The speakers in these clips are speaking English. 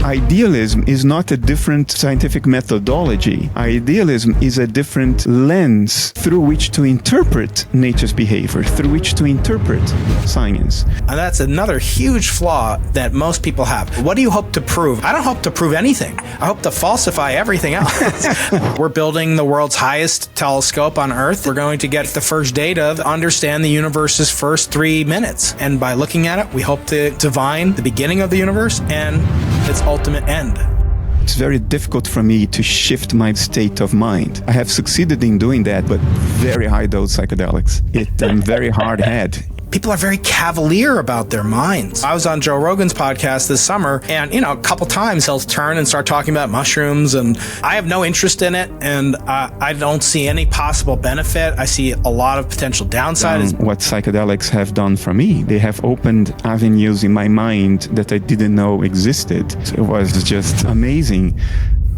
Idealism is not a different scientific methodology. Idealism is a different lens through which to interpret nature's behavior, through which to interpret science. And that's another huge flaw that most people have. What do you hope to prove? I don't hope to prove anything. I hope to falsify everything else. We're building the world's highest telescope on Earth. We're going to get the first data to understand the universe's first 3 minutes. And by looking at it, we hope to divine the beginning of the universe and its ultimate end. It's very difficult for me to shift my state of mind. I have succeeded in doing that, but very high dose psychedelics. I'm very hard head. People are very cavalier about their minds. I was on Joe Rogan's podcast this summer, and a couple times he'll turn and start talking about mushrooms, and I have no interest in it, and I don't see any possible benefit. I see a lot of potential downside. What psychedelics have done for me, they have opened avenues in my mind that I didn't know existed. So it was just amazing.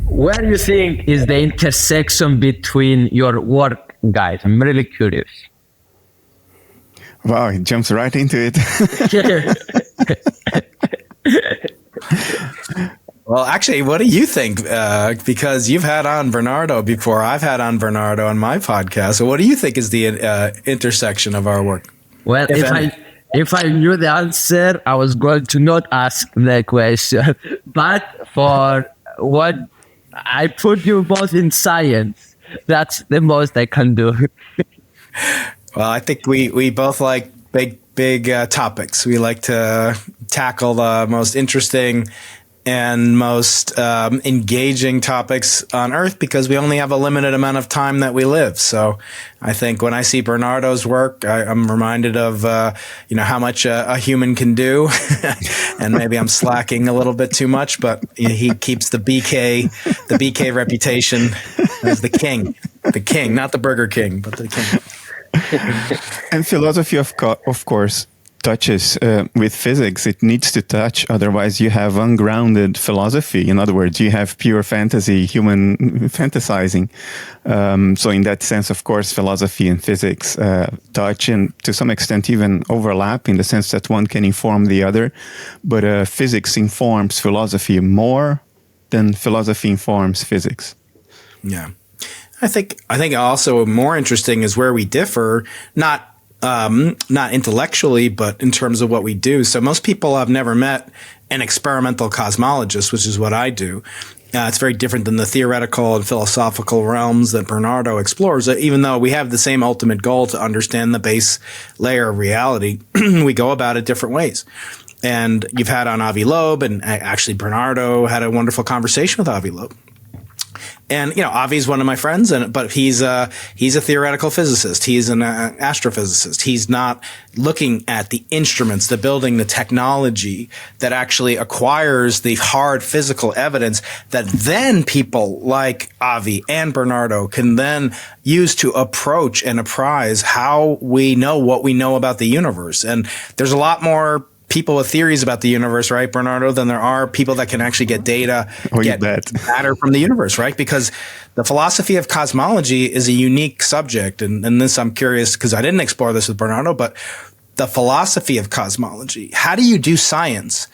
Where do you think is the intersection between your work, guys? I'm really curious. Wow, he jumps right into it. Well, actually, what do you think? Because you've had on Bernardo before. I've had on Bernardo on my podcast. So what do you think is the intersection of our work? Well, if I knew the answer, I was going to not ask the question. But for what I put you both in science, that's the most I can do. Well, I think we both like big topics. We like to tackle the most interesting and most engaging topics on Earth because we only have a limited amount of time that we live. So I think when I see Bernardo's work, I'm reminded of how much a human can do, and maybe I'm slacking a little bit too much. But he keeps the BK reputation as the king, not the Burger King, but the king. And philosophy, of course, touches with physics. It needs to touch, otherwise you have ungrounded philosophy. In other words, you have pure fantasy, human fantasizing. So in that sense, of course, philosophy and physics touch and to some extent even overlap in the sense that one can inform the other. But physics informs philosophy more than philosophy informs physics. Yeah. I think also more interesting is where we differ, not intellectually, but in terms of what we do. So most people have never met an experimental cosmologist, which is what I do. It's very different than the theoretical and philosophical realms that Bernardo explores. Even though we have the same ultimate goal to understand the base layer of reality, we go about it different ways. And you've had on Avi Loeb, and actually Bernardo had a wonderful conversation with Avi Loeb. And, Avi's one of my friends, but he's a theoretical physicist. He's an astrophysicist. He's not looking at the instruments, the building, the technology that actually acquires the hard physical evidence that then people like Avi and Bernardo can then use to approach and apprise how we know what we know about the universe. And there's a lot more people with theories about the universe, right, Bernardo, than there are people that can actually get data, get matter from the universe, right? Because the philosophy of cosmology is a unique subject. And this, I'm curious, because I didn't explore this with Bernardo, but the philosophy of cosmology, how do you do science?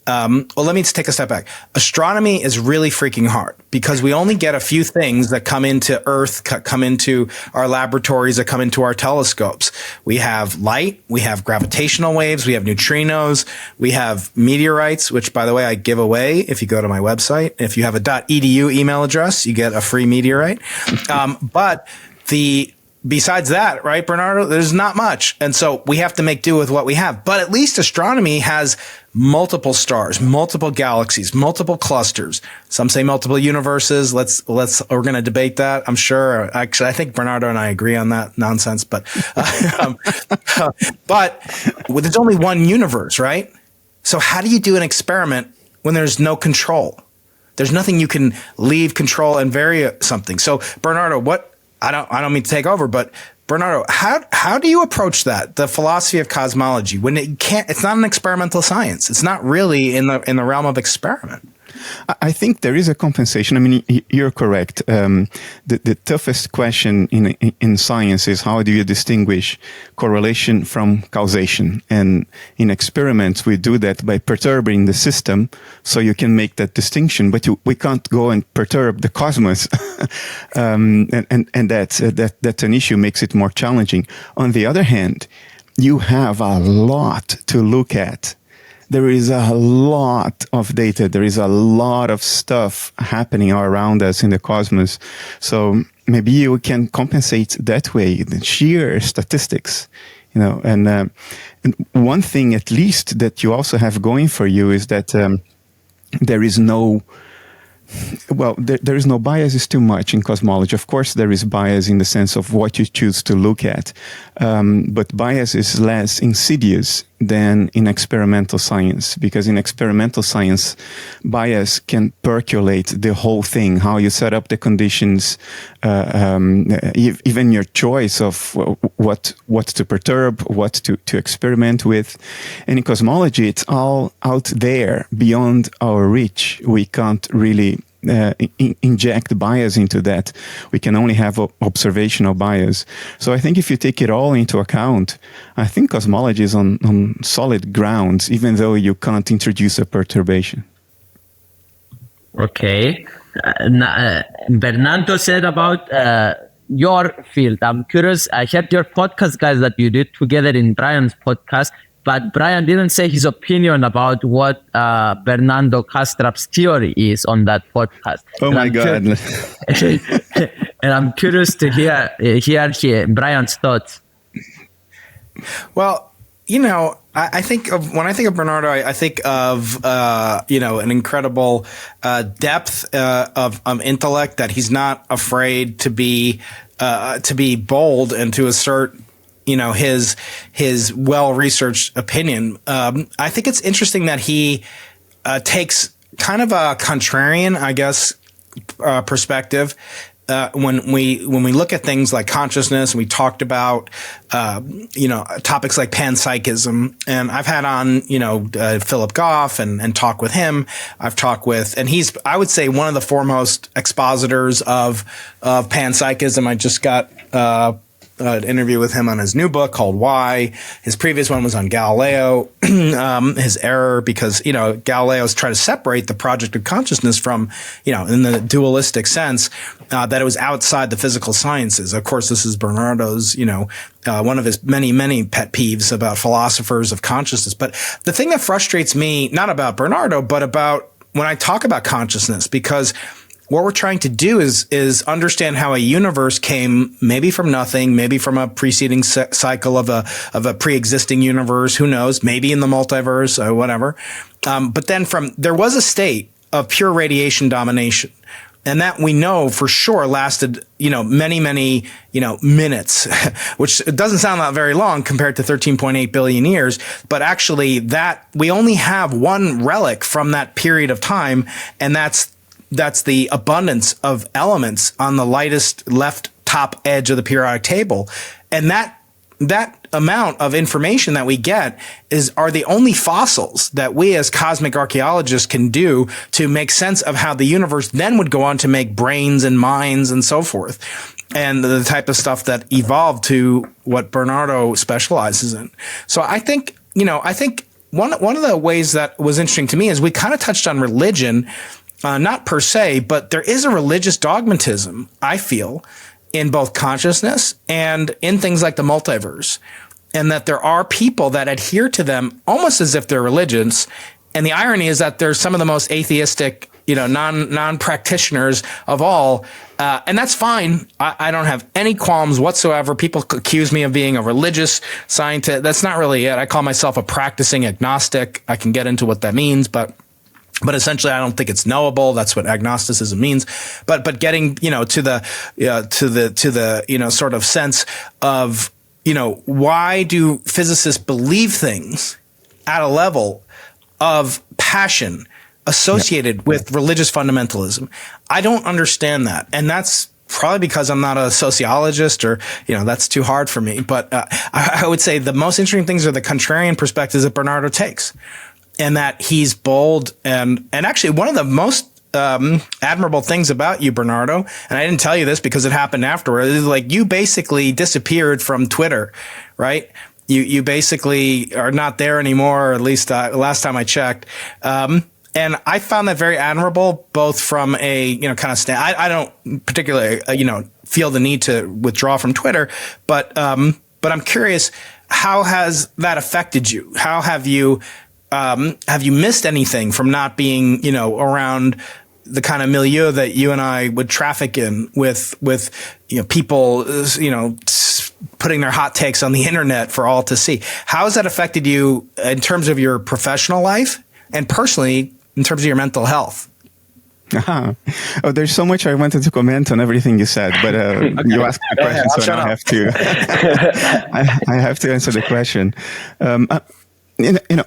Well, let me take a step back. Astronomy is really freaking hard because we only get a few things that come into Earth, come into our laboratories, that come into our telescopes. We have light, we have gravitational waves, we have neutrinos, we have meteorites, which, by the way, I give away if you go to my website. If you have a .edu email address, you get a free meteorite. Besides that, right, Bernardo, there's not much. And so we have to make do with what we have. But at least astronomy has multiple stars, multiple galaxies, multiple clusters. Some say multiple universes. We're going to debate that, I'm sure. Actually, I think Bernardo and I agree on that nonsense. But there's only one universe, right? So how do you do an experiment when there's no control? There's nothing you can leave control and vary something. So Bernardo, I don't mean to take over, but Bernardo, how do you approach that? The philosophy of cosmology, when it's not an experimental science. It's not really in the realm of experiment. I think there is a compensation. I mean, you're correct. The toughest question in science is how do you distinguish correlation from causation? And in experiments, we do that by perturbing the system so you can make that distinction. But we can't go and perturb the cosmos. and that's an issue, makes it more challenging. On the other hand, you have a lot to look at. There is a lot of data. There is a lot of stuff happening all around us in the cosmos. So maybe you can compensate that way, the sheer statistics, and one thing at least that you also have going for you is that there is no there is no bias is too much in cosmology. Of course, there is bias in the sense of what you choose to look at. But bias is less insidious than in experimental science, because in experimental science, bias can percolate the whole thing, how you set up the conditions, even your choice of what to perturb, what to experiment with. And in cosmology, it's all out there beyond our reach. We can't really inject bias into that. We can only have observational bias. So I think if you take it all into account, I think cosmology is on solid grounds, even though you can't introduce a perturbation. Okay. Bernardo said about your field. I'm curious. I heard your podcast, guys, that you did together in Brian's podcast. But Brian didn't say his opinion about what Bernardo Kastrup's theory is on that podcast. Oh my God! And I'm curious to hear Brian's thoughts. Well, I think when I think of Bernardo, I think of an incredible depth of intellect, that he's not afraid to be bold and to assert his well-researched opinion. I think it's interesting that he takes kind of a contrarian, I guess, perspective. When we look at things like consciousness, we talked about, topics like panpsychism, and I've had on, Philip Goff and talk with him. I've talked with, and he's, I would say, one of the foremost expositors of panpsychism. I just got, an interview with him on his new book called Why. His previous one was on Galileo, his error, because, Galileo's trying to separate the project of consciousness from, in the dualistic sense, that it was outside the physical sciences. Of course, this is Bernardo's, one of his many, many pet peeves about philosophers of consciousness. But the thing that frustrates me, not about Bernardo, but about when I talk about consciousness, because what we're trying to do is understand how a universe came maybe from nothing, maybe from a preceding cycle of a pre-existing universe. Who knows? Maybe in the multiverse or whatever. But then there was a state of pure radiation domination. And that we know for sure lasted, many, many, minutes, which doesn't sound that very long compared to 13.8 billion years. But actually that we only have one relic from that period of time. And that's the abundance of elements on the lightest left top edge of the periodic table. And that amount of information that we get are the only fossils that we as cosmic archaeologists can do to make sense of how the universe then would go on to make brains and minds and so forth. And the type of stuff that evolved to what Bernardo specializes in. So I think one of the ways that was interesting to me is we kind of touched on religion. Not per se, but there is a religious dogmatism, I feel, in both consciousness and in things like the multiverse. And that there are people that adhere to them almost as if they're religions. And the irony is that they're some of the most atheistic, non-practitioners of all. And that's fine. I don't have any qualms whatsoever. People accuse me of being a religious scientist. That's not really it. I call myself a practicing agnostic. I can get into what that means, but essentially, I don't think it's knowable. That's what agnosticism means. But getting, to the sort of sense of, why do physicists believe things at a level of passion associated with religious fundamentalism? I don't understand that. And that's probably because I'm not a sociologist or, that's too hard for me. But I would say the most interesting things are the contrarian perspectives that Bernardo takes. that he's bold. And actually, one of the most admirable things about you, Bernardo, and I didn't tell you this because it happened afterward, is like you basically disappeared from Twitter, right? You basically are not there anymore, or at least last time I checked. And I found that very admirable, both from a, kind of I don't particularly, feel the need to withdraw from Twitter, but I'm curious, how has that affected you? How have you missed anything from not being, around the kind of milieu that you and I would traffic in with people, putting their hot takes on the internet for all to see? How has that affected you in terms of your professional life and personally in terms of your mental health? Oh, there's so much I wanted to comment on everything you said, but okay. You asked the question, so I have to. I have to answer the question.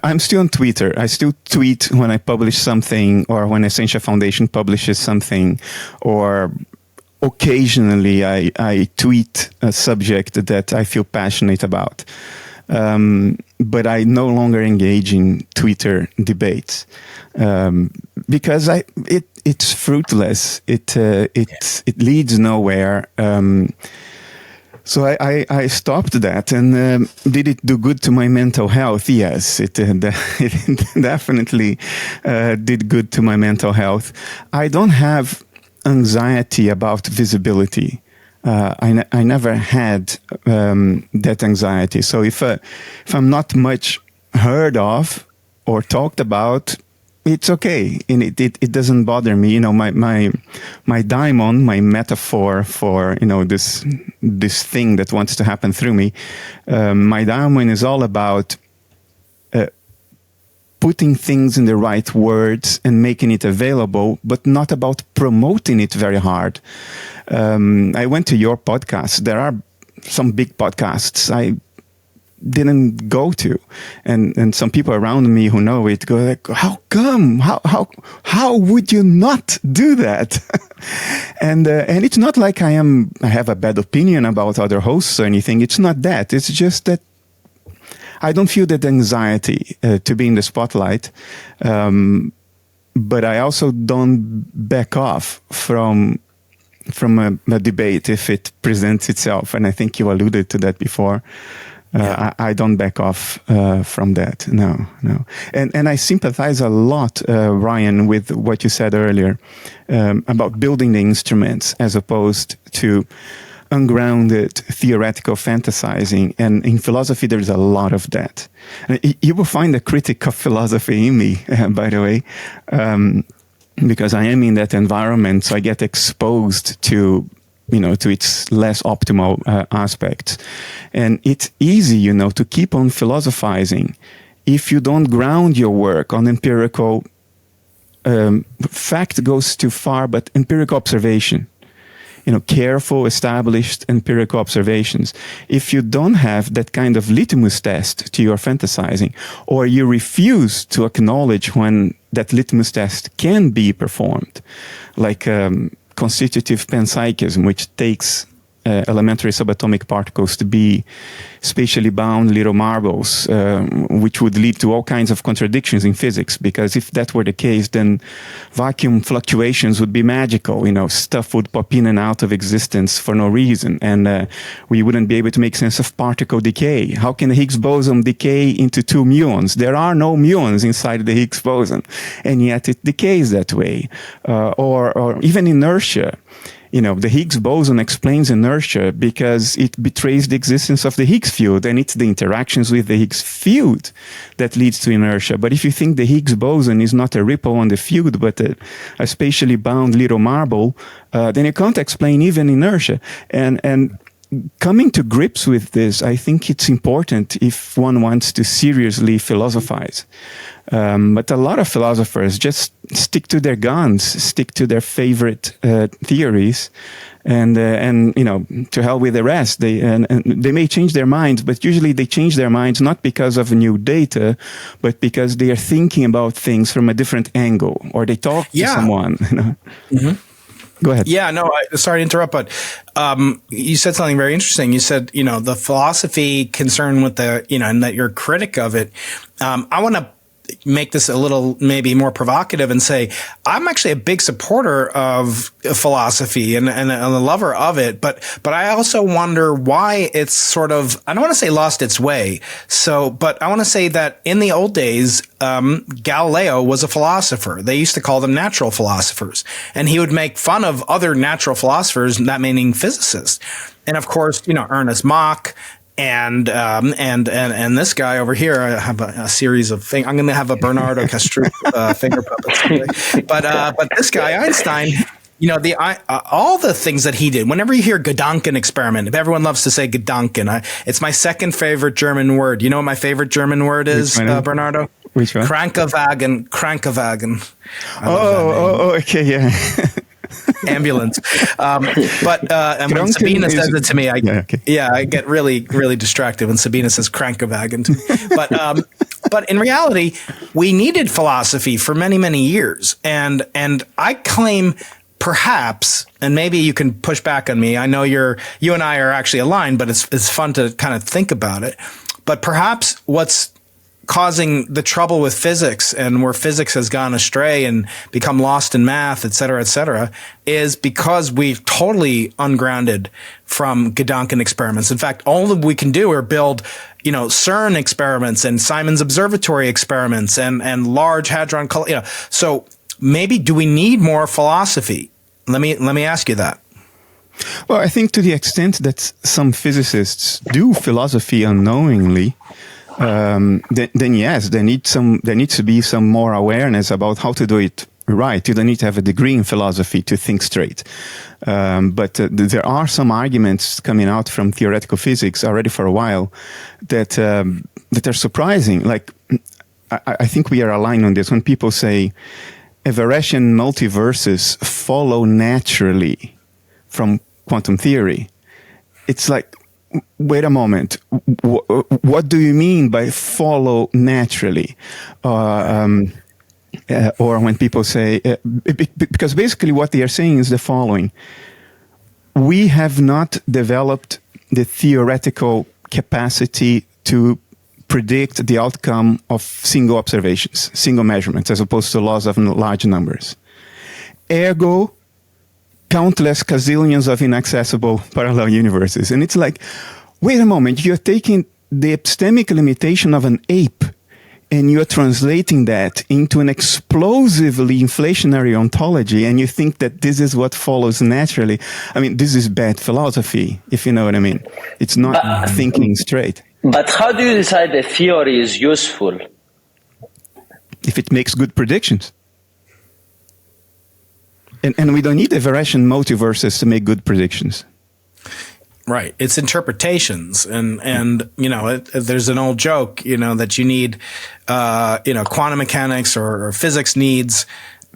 I'm still on Twitter. I still tweet when I publish something, or when Essentia Foundation publishes something, or occasionally I tweet a subject that I feel passionate about. But I no longer engage in Twitter debates because it's fruitless. It leads nowhere. So I stopped that. And did it do good to my mental health? Yes, it definitely did good to my mental health. I don't have anxiety about visibility. I never had that anxiety. So if I'm not much heard of or talked about, it's okay, and it doesn't bother me. My daimon, my metaphor for this thing that wants to happen through me. My daimon is all about putting things in the right words and making it available, but not about promoting it very hard. I went to your podcast. There are some big podcasts I didn't go to, and some people around me who know it go like, "How come? How would you not do that?" and it's not like I have a bad opinion about other hosts or anything. It's not that. It's just that I don't feel that anxiety to be in the spotlight, but I also don't back off from a debate if it presents itself. And I think you alluded to that before. I don't back off from that. No. And I sympathize a lot, Ryan, with what you said earlier about building the instruments as opposed to ungrounded theoretical fantasizing. And in philosophy, there's a lot of that. You will find a critic of philosophy in me, by the way, because I am in that environment, so I get exposed to its less optimal aspects. And it's easy, to keep on philosophizing if you don't ground your work on empirical, fact goes too far, but empirical observation. Careful, established empirical observations. If you don't have that kind of litmus test to your fantasizing, or you refuse to acknowledge when that litmus test can be performed, like constitutive panpsychism, which takes elementary subatomic particles to be spatially bound little marbles, which would lead to all kinds of contradictions in physics, because if that were the case, then vacuum fluctuations would be magical. Stuff would pop in and out of existence for no reason, and we wouldn't be able to make sense of particle decay. How can the Higgs boson decay into two muons? There are no muons inside the Higgs boson, and yet it decays that way. Or even inertia. The Higgs boson explains inertia because it betrays the existence of the Higgs field, and it's the interactions with the Higgs field that leads to inertia. But if you think the Higgs boson is not a ripple on the field, but a spatially bound little marble, then you can't explain even inertia. And coming to grips with this, I think it's important if one wants to seriously philosophize. But a lot of philosophers just stick to their guns, stick to their favorite theories, and to hell with the rest. And they may change their minds, but usually they change their minds not because of new data, but because they are thinking about things from a different angle, or they talk to someone. Mm-hmm. Go ahead. Yeah, no, sorry to interrupt, but you said something very interesting. You said, the philosophy concern with and that you're a critic of it. I want to make this a little maybe more provocative and say, I'm actually a big supporter of philosophy and a lover of it. But I also wonder why it's sort of, I don't want to say lost its way. But I want to say that in the old days, Galileo was a philosopher. They used to call them natural philosophers, and he would make fun of other natural philosophers, that meaning physicists. And of course, Ernest Mach and this guy over here. I have a series of things. I'm going to have a Bernardo Kastrup finger puppet someday. But this guy Einstein, all the things that he did. Whenever you hear Gedanken experiment, everyone loves to say Gedanken. It's my second favorite German word. You know what my favorite German word is, Bernardo? Which one? Krankenwagen. Okay, yeah. Ambulance. And when Sabina says it to me, I get really, really distracted when Sabina says Krankenwagen to me. But in reality, we needed philosophy for many, many years. And I claim perhaps, and maybe you can push back on me. I know you and I are actually aligned, but it's fun to kind of think about it. But perhaps what's causing the trouble with physics and where physics has gone astray and become lost in math, et cetera, is because we've totally ungrounded from Gedanken experiments. In fact, all that we can do are build, CERN experiments and Simon's observatory experiments and large hadron collider. So maybe do we need more philosophy? Let me ask you that. Well, I think to the extent that some physicists do philosophy unknowingly, then yes, there needs to be some more awareness about how to do it right. You don't need to have a degree in philosophy to think straight. But there are some arguments coming out from theoretical physics already for a while that are surprising. Like, I think we are aligned on this. When people say Everettian multiverses follow naturally from quantum theory, it's like, wait a moment. What do you mean by follow naturally? Or when people say, because basically what they are saying is the following. We have not developed the theoretical capacity to predict the outcome of single observations, single measurements, as opposed to laws of large numbers. Ergo, countless gazillions of inaccessible parallel universes. And it's like, wait a moment, you're taking the epistemic limitation of an ape and you're translating that into an explosively inflationary ontology, and you think that this is what follows naturally. I mean, this is bad philosophy, if you know what I mean. It's not thinking straight. But how do you decide a theory is useful? If it makes good predictions. And we don't need Everettian multiverses to make good predictions. Right. It's interpretations. And there's an old joke, that you need, quantum mechanics or physics needs,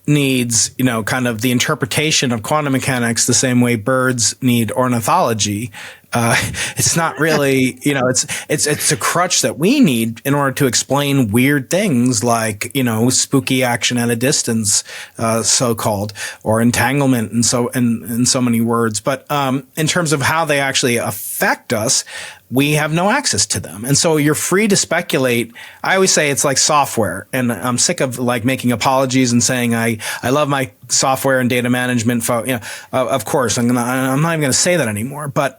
kind of the interpretation of quantum mechanics the same way birds need ornithology. It's not really, it's a crutch that we need in order to explain weird things like, spooky action at a distance, so-called, or entanglement in so many words. But, in terms of how they actually affect us, we have no access to them. And so you're free to speculate. I always say it's like software, and I'm sick of making apologies and saying I love my software and data management. Of course, I'm not even going to say that anymore. But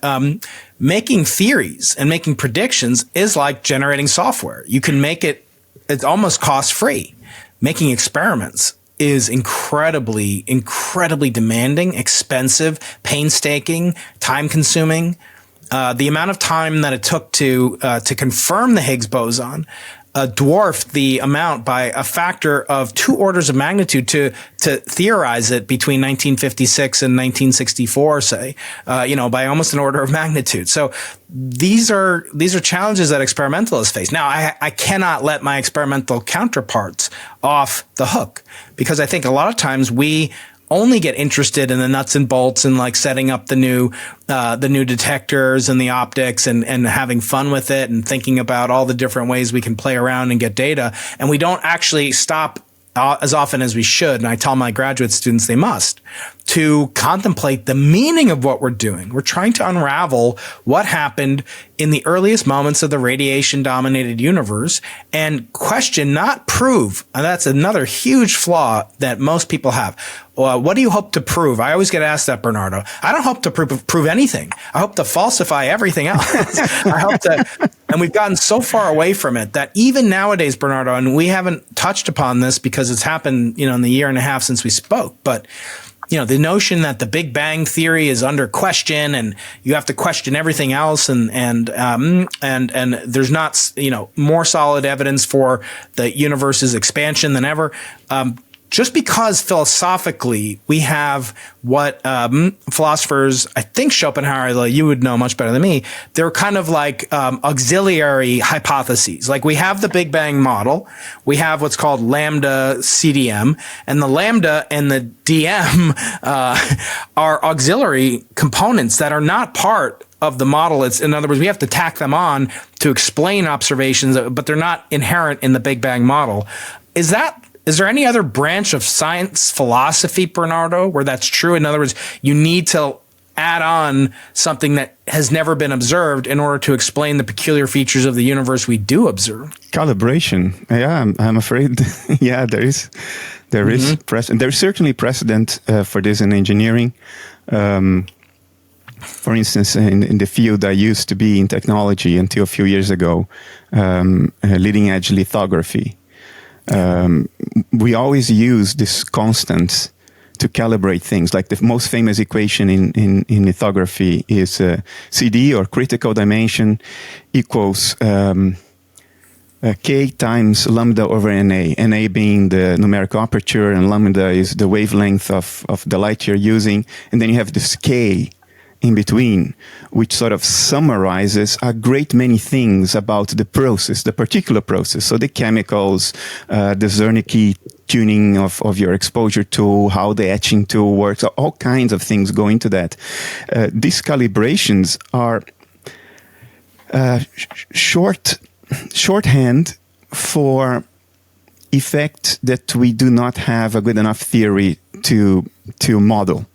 making theories and making predictions is like generating software. You can make it's almost cost free. Making experiments is incredibly, incredibly demanding, expensive, painstaking, time consuming. The amount of time that it took to confirm the Higgs boson dwarfed the amount by a factor of 2 orders of magnitude to theorize it between 1956 and 1964, say, by almost an order of magnitude. So these are challenges that experimentalists face. Now, I cannot let my experimental counterparts off the hook, because I think a lot of times we only get interested in the nuts and bolts and like setting up the new detectors and the optics and having fun with it and thinking about all the different ways we can play around and get data. And we don't actually stop as often as we should, and I tell my graduate students they must, to contemplate the meaning of what we're doing. We're trying to unravel what happened in the earliest moments of the radiation-dominated universe and question, not prove. And that's another huge flaw that most people have. What do you hope to prove? I always get asked that, Bernardo. I don't hope to prove anything. I hope to falsify everything else. I hope to, and we've gotten so far away from it that even nowadays, Bernardo, and we haven't touched upon this because it's happened, in the year and a half since we spoke, but the notion that the Big Bang theory is under question and you have to question everything else and there's not, more solid evidence for the universe's expansion than ever. Just because philosophically we have what philosophers, I think Schopenhauer, you would know much better than me, they're kind of like auxiliary hypotheses. Like we have the Big Bang model, we have what's called lambda CDM, and the lambda and the DM are auxiliary components that are not part of the model. It's, in other words, we have to tack them on to explain observations, but they're not inherent in the Big Bang model. Is there any other branch of science philosophy, Bernardo, where that's true? In other words, you need to add on something that has never been observed in order to explain the peculiar features of the universe we do observe. Calibration. Yeah, I'm afraid. Yeah, there is precedent. There's certainly precedent for this in engineering. For instance, in the field I used to be in technology until a few years ago, leading edge lithography. We always use this constants to calibrate things. Like the most famous equation in lithography is CD, or critical dimension, equals K times lambda over NA. NA being the numerical aperture, and lambda is the wavelength of the light you're using. And then you have this K in between, which sort of summarizes a great many things about the process, the particular process. So the chemicals, the Zernike tuning of your exposure tool, how the etching tool works, all kinds of things go into that. These calibrations are shorthand for effects that we do not have a good enough theory to model.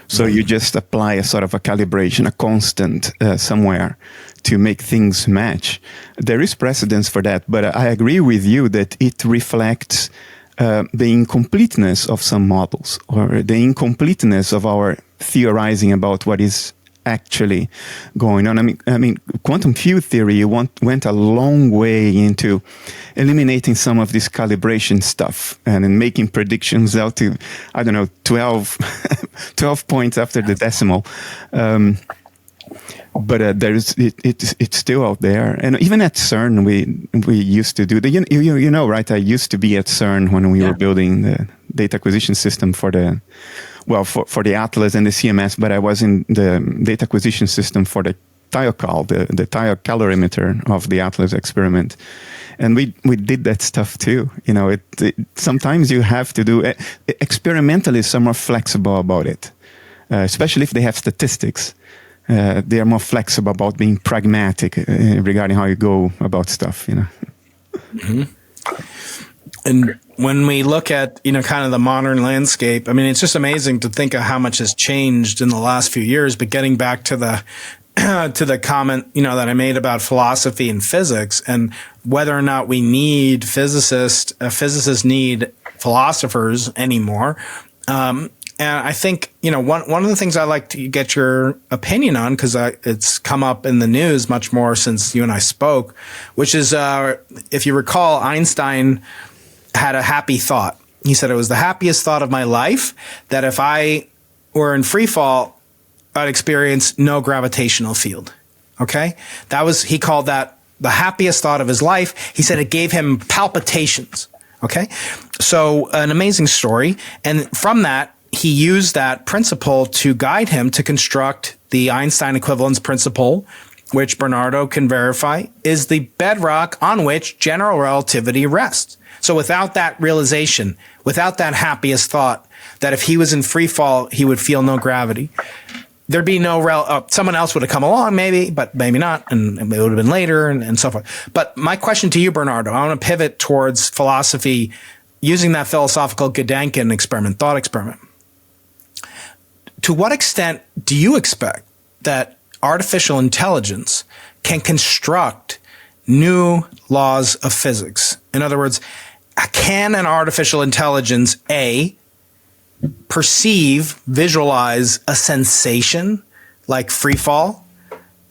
So you just apply a sort of a calibration, a constant somewhere to make things match. There is precedence for that, but I agree with you that it reflects the incompleteness of some models, or the incompleteness of our theorizing about what is actually going on. I mean, quantum field theory went a long way into eliminating some of this calibration stuff and in making predictions out to, 12 points after the decimal. But it's still out there, and even at CERN, we used to do the right. I used to be at CERN when we were building the data acquisition system for the Atlas and the CMS, but I was in the data acquisition system for the Thiocal, the thiocalorimeter of the Atlas experiment. And we did that stuff too. Sometimes you have to do experimentalists are more flexible about it, especially if they have statistics. They are more flexible about being pragmatic regarding how you go about stuff. Mm-hmm. And when we look at, kind of the modern landscape, I mean, it's just amazing to think of how much has changed in the last few years. But getting back to the comment, that I made about philosophy and physics, and whether or not we need physicists need philosophers anymore. And I think, one of the things I like to get your opinion on, because it's come up in the news much more since you and I spoke, which is, if you recall, Einstein had a happy thought. He said it was the happiest thought of my life that if I were in free fall, I'd experience no gravitational field. Okay? He called that the happiest thought of his life. He said it gave him palpitations. Okay? So an amazing story. And from that, he used that principle to guide him to construct the Einstein equivalence principle, which Bernardo can verify is the bedrock on which general relativity rests. So without that realization, without that happiest thought that if he was in free fall, he would feel no gravity, there'd be no someone else would have come along maybe, but maybe not. And it would have been later and so forth. But my question to you, Bernardo, I want to pivot towards philosophy using that philosophical Gedanken experiment, thought experiment, to what extent do you expect that artificial intelligence can construct new laws of physics? In other words, can an artificial intelligence, A, perceive, visualize a sensation like free fall,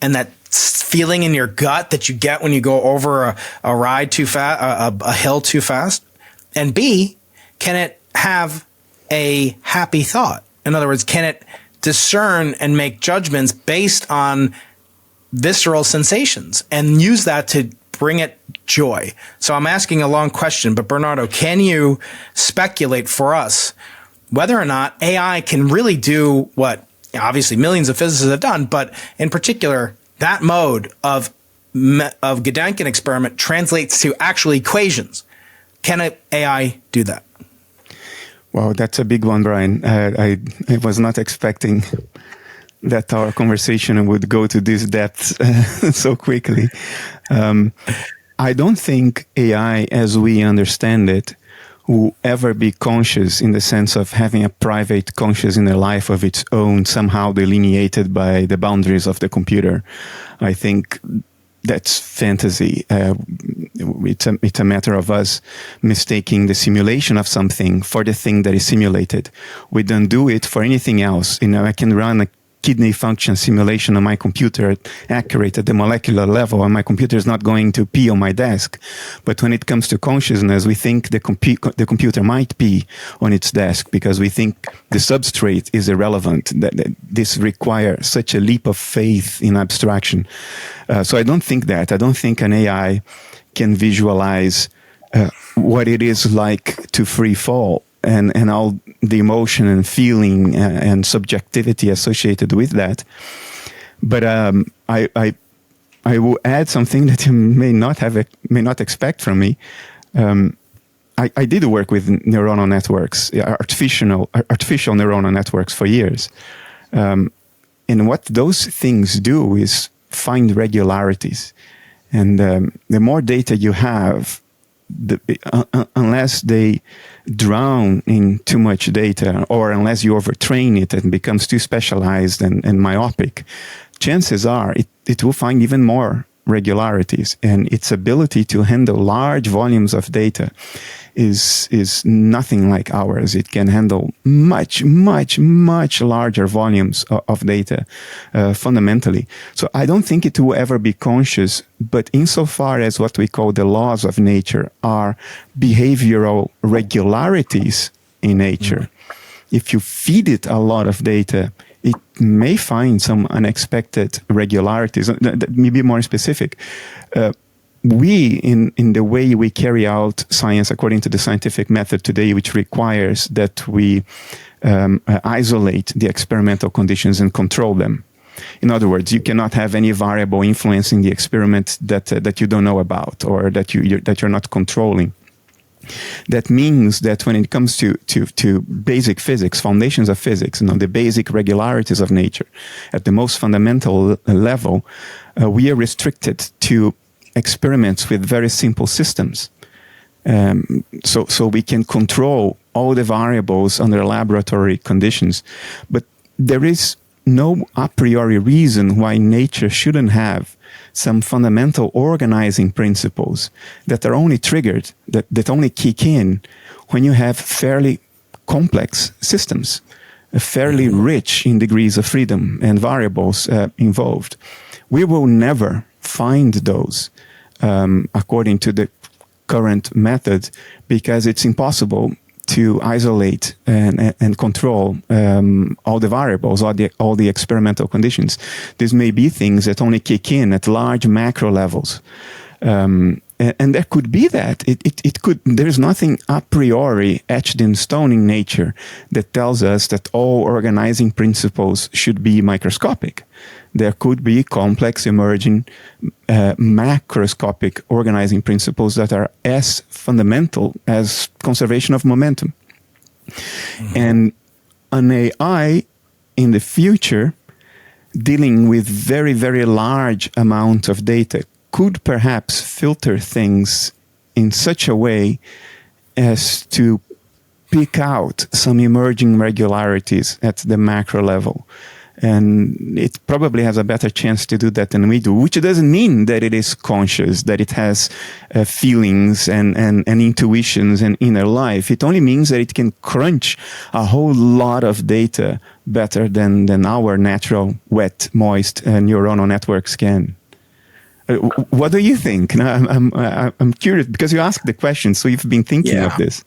and that feeling in your gut that you get when you go over a ride too fast, a hill too fast? And B, can it have a happy thought? In other words, can it discern and make judgments based on visceral sensations and use that to bring it joy? So I'm asking a long question, but Bernardo, can you speculate for us whether or not AI can really do what obviously millions of physicists have done, but in particular, that mode of Gedanken experiment translates to actual equations? Can AI do that? Wow, that's a big one, Brian. I was not expecting that our conversation would go to this depth so quickly. I don't think AI, as we understand it, will ever be conscious in the sense of having a private conscious in a life of its own, somehow delineated by the boundaries of the computer. I think that's fantasy. It's a matter of us mistaking the simulation of something for the thing that is simulated. We don't do it for anything else. I can run a kidney function simulation on my computer, accurate at the molecular level, and my computer is not going to pee on my desk. But when it comes to consciousness, we think the computer might pee on its desk because we think the substrate is irrelevant. That this requires such a leap of faith in abstraction. So I don't think that. I don't think an AI can visualize what it is like to free fall and all the emotion and feeling and subjectivity associated with that. But I will add something that you may not expect from me. I did work with neuronal networks, artificial neuronal networks for years. And what those things do is find regularities. And the more data you have, unless they drown in too much data, or unless you overtrain it and becomes too specialized and myopic, chances are it will find even more regularities. And its ability to handle large volumes of data is nothing like ours. It can handle much, much, much larger volumes of data fundamentally. So I don't think it will ever be conscious, but insofar as what we call the laws of nature are behavioral regularities in nature, if you feed it a lot of data, it may find some unexpected regularities. Let me be more specific. We, in the way we carry out science according to the scientific method today, which requires that we isolate the experimental conditions and control them. In other words, you cannot have any variable influencing the experiment that you don't know about or that you're not controlling. That means that when it comes to basic physics, foundations of physics, the basic regularities of nature, at the most fundamental level, we are restricted to experiments with very simple systems. So we can control all the variables under laboratory conditions. But there is no a priori reason why nature shouldn't have some fundamental organizing principles that are only triggered, that only kick in when you have fairly complex systems, fairly rich in degrees of freedom and variables involved. We will never find those according to the current method because it's impossible to isolate and control all the variables, all the experimental conditions. These may be things that only kick in at large macro levels. And there could be that. It could. There's nothing a priori etched in stone in nature that tells us that all organizing principles should be microscopic. There could be complex emerging macroscopic organizing principles that are as fundamental as conservation of momentum. Mm-hmm. And an AI in the future dealing with very, very large amount of data could perhaps filter things in such a way as to pick out some emerging regularities at the macro level. And it probably has a better chance to do that than we do, which doesn't mean that it is conscious, that it has feelings and intuitions and inner life. It only means that it can crunch a whole lot of data better than our natural, wet, moist neuronal networks can. What do you think? I'm curious because you asked the question, so you've been thinking of this.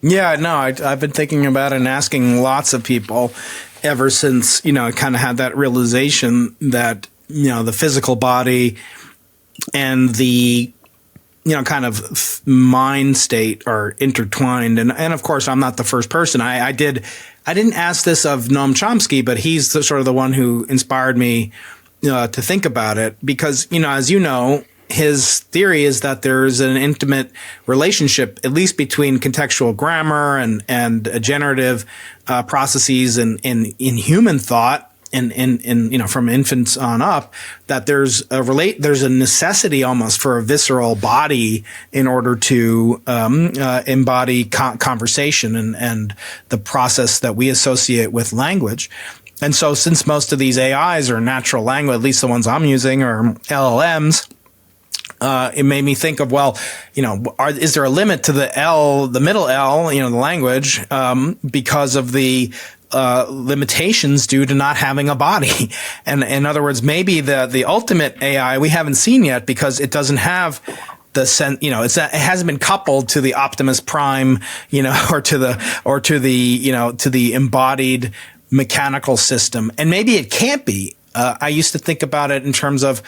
Yeah, no, I've been thinking about it and asking lots of people ever since, I kind of had that realization that, the physical body and the, kind of mind state are intertwined. And of course, I'm not the first person. I didn't ask this of Noam Chomsky, but he's sort of the one who inspired me to think about it because, as you know, his theory is that there's an intimate relationship, at least between contextual grammar and generative processes in human thought and from infants on up, that there's a necessity almost for a visceral body in order to embody conversation and the process that we associate with language. And so since most of these AIs are natural language, at least the ones I'm using are LLMs, it made me think of, is there a limit to the middle L, the language, because of the limitations due to not having a body? And in other words, maybe the ultimate AI we haven't seen yet because it doesn't have the sense, it hasn't been coupled to the Optimus Prime, or to the embodied mechanical system. And maybe it can't be. I used to think about it in terms of,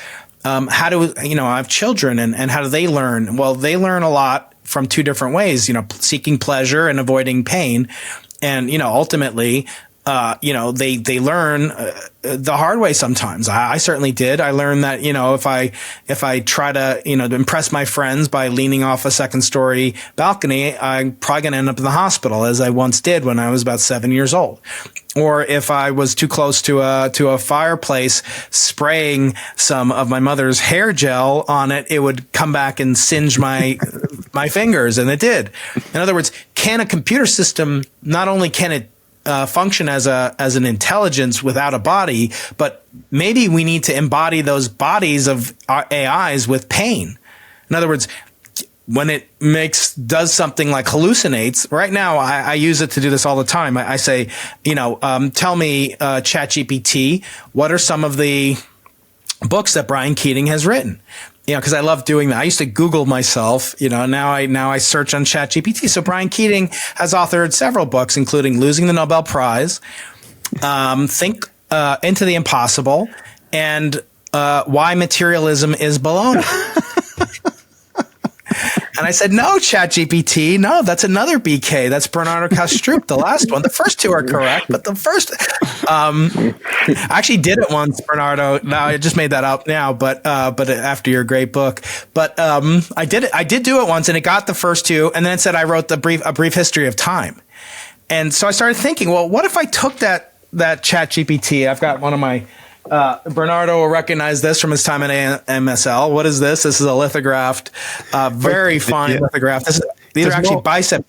how do I have children and how do they learn? Well, they learn a lot from two different ways, seeking pleasure and avoiding pain. And, ultimately, they learn the hard way sometimes. I certainly did. I learned that, if I try to, to impress my friends by leaning off a second story balcony, I'm probably going to end up in the hospital, as I once did when I was about 7 years old. Or if I was too close to a fireplace spraying some of my mother's hair gel on it, it would come back and singe my fingers, and it did. In other words, can a computer system, not only can it function as an intelligence without a body, but maybe we need to embody those bodies of our AIs with pain. In other words, when it does something like hallucinates, right now I use it to do this all the time. I say, tell me, ChatGPT, what are some of the books that Brian Keating has written? Because I love doing that. I used to Google myself, now I search on ChatGPT. So Brian Keating has authored several books, including Losing the Nobel Prize, Think Into the Impossible, and Why Materialism is Baloney. And I said, no, ChatGPT, no, that's another BK. That's Bernardo Kastrup, the last one. The first two are correct, but the first, I actually did it once, Bernardo. No, I just made that up now, but after your great book. But I did do it once, and it got the first two, and then it said I wrote a brief history of time. And so I started thinking, well, what if I took that ChatGPT? I've got one of my Bernardo will recognize this from his time at MSL. What is this? This is a lithographed, very fine lithograph. These are actually bicep.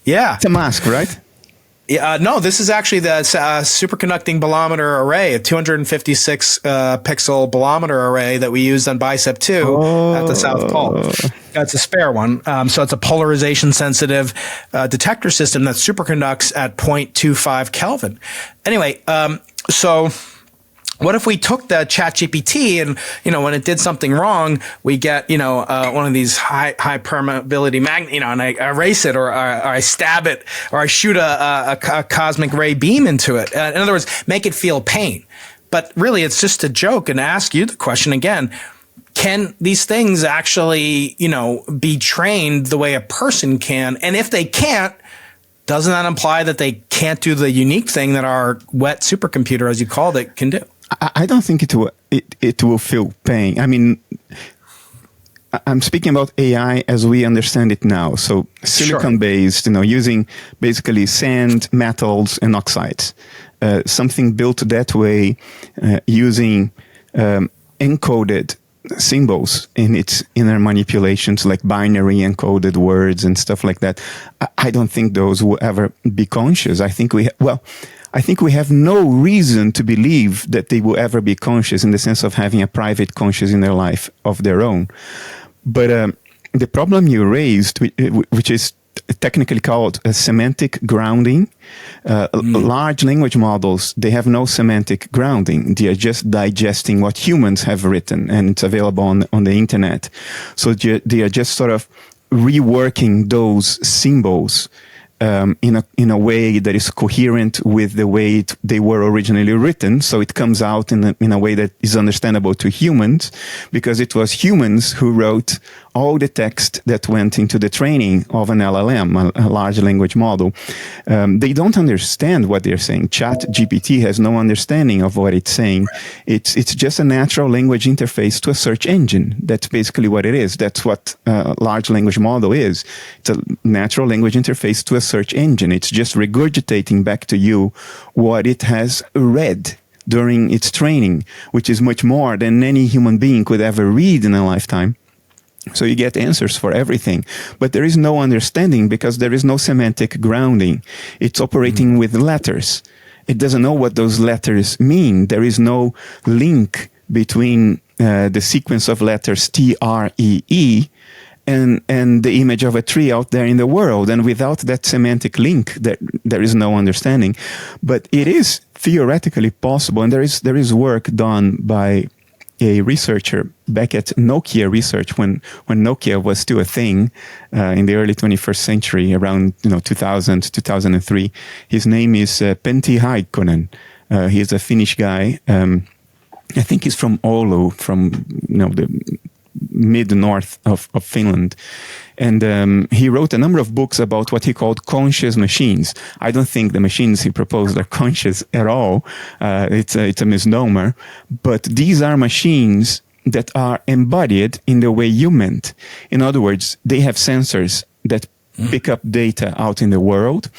Yeah. It's a mask, right? Yeah, no, this is actually the superconducting bolometer array, a 256 pixel bolometer array that we used on Bicep 2 at the South Pole. That's a spare one. So it's a polarization sensitive detector system that superconducts at 0.25 Kelvin. Anyway, so what if we took the ChatGPT and, when it did something wrong, we get, one of these high permeability magnet, and I erase it or I stab it or I shoot a cosmic ray beam into it. In other words, make it feel pain. But really, it's just a joke. And ask you the question again, can these things actually, be trained the way a person can? And if they can't, doesn't that imply that they can't do the unique thing that our wet supercomputer, as you called it, can do? I don't think it will feel pain. I mean, I'm speaking about AI as we understand it now. So silicon-based, using basically sand, metals, and oxides. Something built that way, using encoded symbols in its inner manipulations, like binary encoded words and stuff like that. I don't think those will ever be conscious. I think I think we have no reason to believe that they will ever be conscious in the sense of having a private conscious in their life of their own. But the problem you raised, which is technically called a semantic grounding, large language models, they have no semantic grounding. They are just digesting what humans have written, and it's available on the internet. So they are just sort of reworking those symbols in a way that is coherent with the way they were originally written. So it comes out in a way that is understandable to humans, because it was humans who wrote all the text that went into the training of an LLM, a large language model. They don't understand what they're saying. ChatGPT has no understanding of what it's saying. It's just a natural language interface to a search engine. That's basically what it is. That's what a large language model is. It's a natural language interface to a search engine. It's just regurgitating back to you what it has read during its training, which is much more than any human being could ever read in a lifetime. So you get answers for everything, but there is no understanding because there is no semantic grounding. It's operating with letters. It doesn't know what those letters mean. There is no link between the sequence of letters TREE and the image of a tree out there in the world. And without that semantic link, there is no understanding. But it is theoretically possible, and there is work done by a researcher back at Nokia Research when Nokia was still a thing in the early 21st century, around 2000 2003. His name is Pentti Haikkonen. He's a Finnish guy. I think he's from Oulu, from the mid-north of Finland. And he wrote a number of books about what he called conscious machines. I don't think the machines he proposed are conscious at all. It's a misnomer. But these are machines that are embodied in the way you meant. In other words, they have sensors that pick up data out in the world.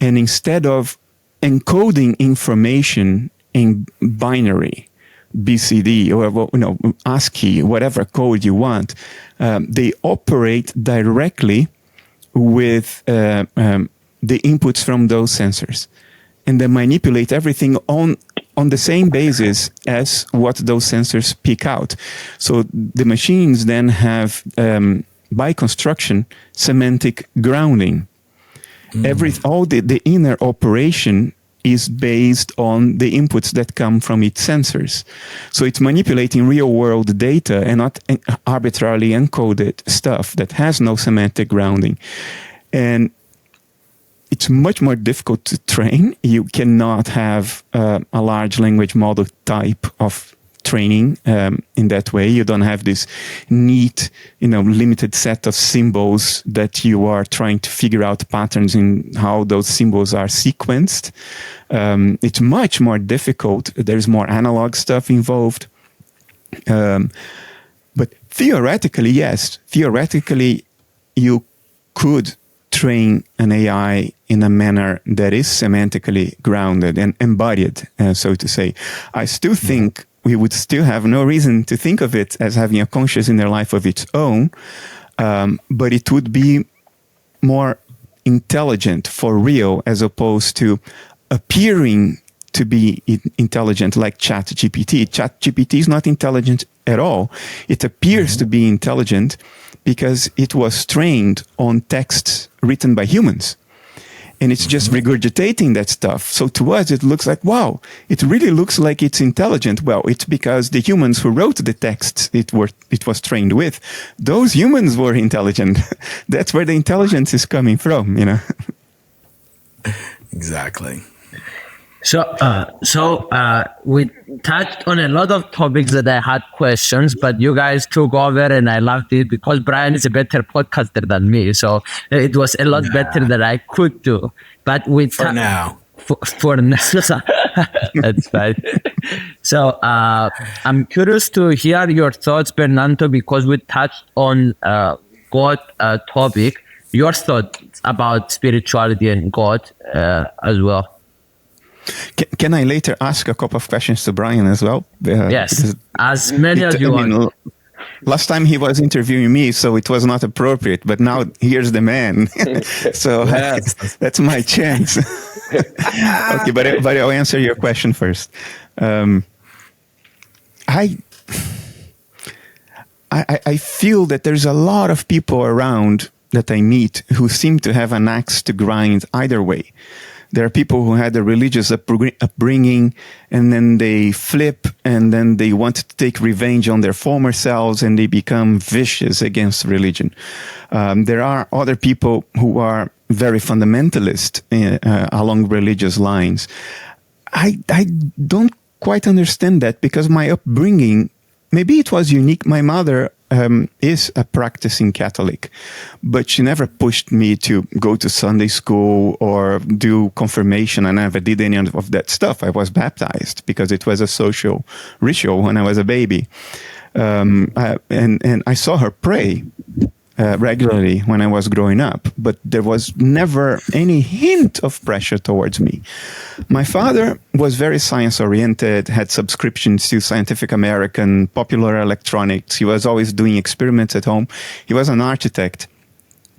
And instead of encoding information in binary, BCD or ASCII, whatever code you want, they operate directly with the inputs from those sensors, and they manipulate everything on the same basis as what those sensors pick out. So the machines then have, by construction, semantic grounding. All the inner operation is based on the inputs that come from its sensors. So it's manipulating real-world data and not arbitrarily encoded stuff that has no semantic grounding. And it's much more difficult to train. You cannot have a large language model type of training in that way. You don't have this neat, limited set of symbols that you are trying to figure out patterns in how those symbols are sequenced. It's much more difficult. There's more analog stuff involved. But theoretically, yes. Theoretically, you could train an AI in a manner that is semantically grounded and embodied, so to say. I still think we would still have no reason to think of it as having a conscious inner life of its own, but it would be more intelligent for real, as opposed to appearing to be intelligent like ChatGPT. ChatGPT is not intelligent at all. It appears to be intelligent because it was trained on texts written by humans. And it's just regurgitating that stuff. So to us, it looks like, wow, it really looks like it's intelligent. Well, it's because the humans who wrote the texts it was trained with, those humans were intelligent. That's where the intelligence is coming from, Exactly. So we touched on a lot of topics that I had questions, but you guys took over and I loved it because Brian is a better podcaster than me. So it was a lot better than I could do. But for now. For now. That's fine. So I'm curious to hear your thoughts, Bernardo, because we touched on God topic. Your thoughts about spirituality and God as well. Can I later ask a couple of questions to Brian as well? Yes, as many as you want. Last time he was interviewing me, so it was not appropriate. But now here's the man, so Yes. that's my chance. Okay, but I'll answer your question first. I feel that there's a lot of people around that I meet who seem to have an axe to grind either way. There are people who had a religious upbringing, and then they flip, and then they want to take revenge on their former selves, and they become vicious against religion. There are other people who are very fundamentalist along religious lines. I don't quite understand that, because my upbringing, maybe it was unique. My mother is a practicing Catholic, but she never pushed me to go to Sunday school or do confirmation. I never did any of that stuff. I was baptized because it was a social ritual when I was a baby. And I saw her pray regularly when I was growing up, but there was never any hint of pressure towards me. My father was very science-oriented, had subscriptions to Scientific American, Popular Electronics. He was always doing experiments at home. He was an architect,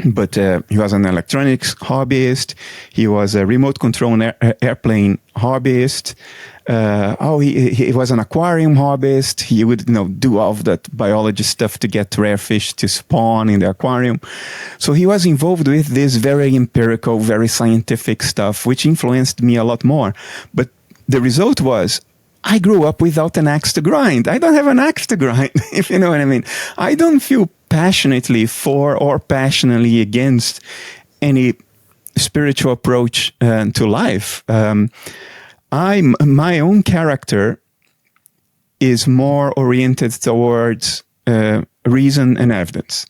but he was an electronics hobbyist. He was a remote control airplane hobbyist. He was an aquarium hobbyist. He would, do all of that biology stuff to get rare fish to spawn in the aquarium. So he was involved with this very empirical, very scientific stuff, which influenced me a lot more. But the result was, I grew up without an axe to grind. I don't have an axe to grind, if you know what I mean. I don't feel passionately for or passionately against any spiritual approach to life. My own character is more oriented towards reason and evidence.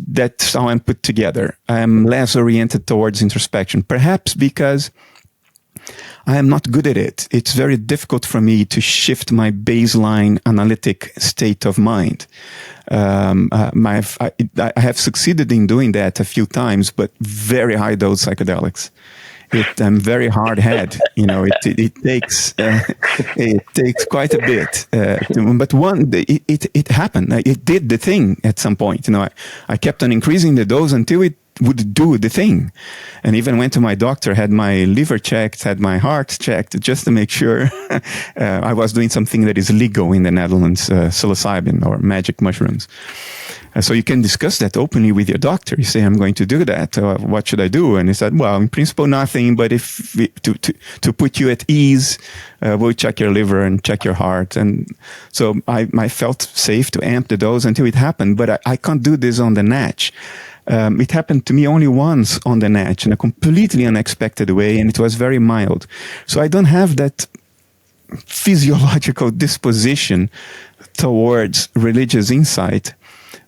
That's how I'm put together. I'm less oriented towards introspection, perhaps because I am not good at it. It's very difficult for me to shift my baseline analytic state of mind. I have succeeded in doing that a few times, but very high dose psychedelics. I'm very hard head. It takes quite a bit. But it happened. It did the thing at some point. I kept on increasing the dose until it would do the thing, and even went to my doctor, had my liver checked, had my heart checked, just to make sure I was doing something that is legal in the Netherlands, psilocybin or magic mushrooms. So you can discuss that openly with your doctor. You say, I'm going to do that. What should I do? And he said, well, in principle, nothing. But to put you at ease, we'll check your liver and check your heart. And so I felt safe to amp the dose until it happened. But I can't do this on the natch. It happened to me only once on the natch in a completely unexpected way. And it was very mild. So I don't have that physiological disposition towards religious insight.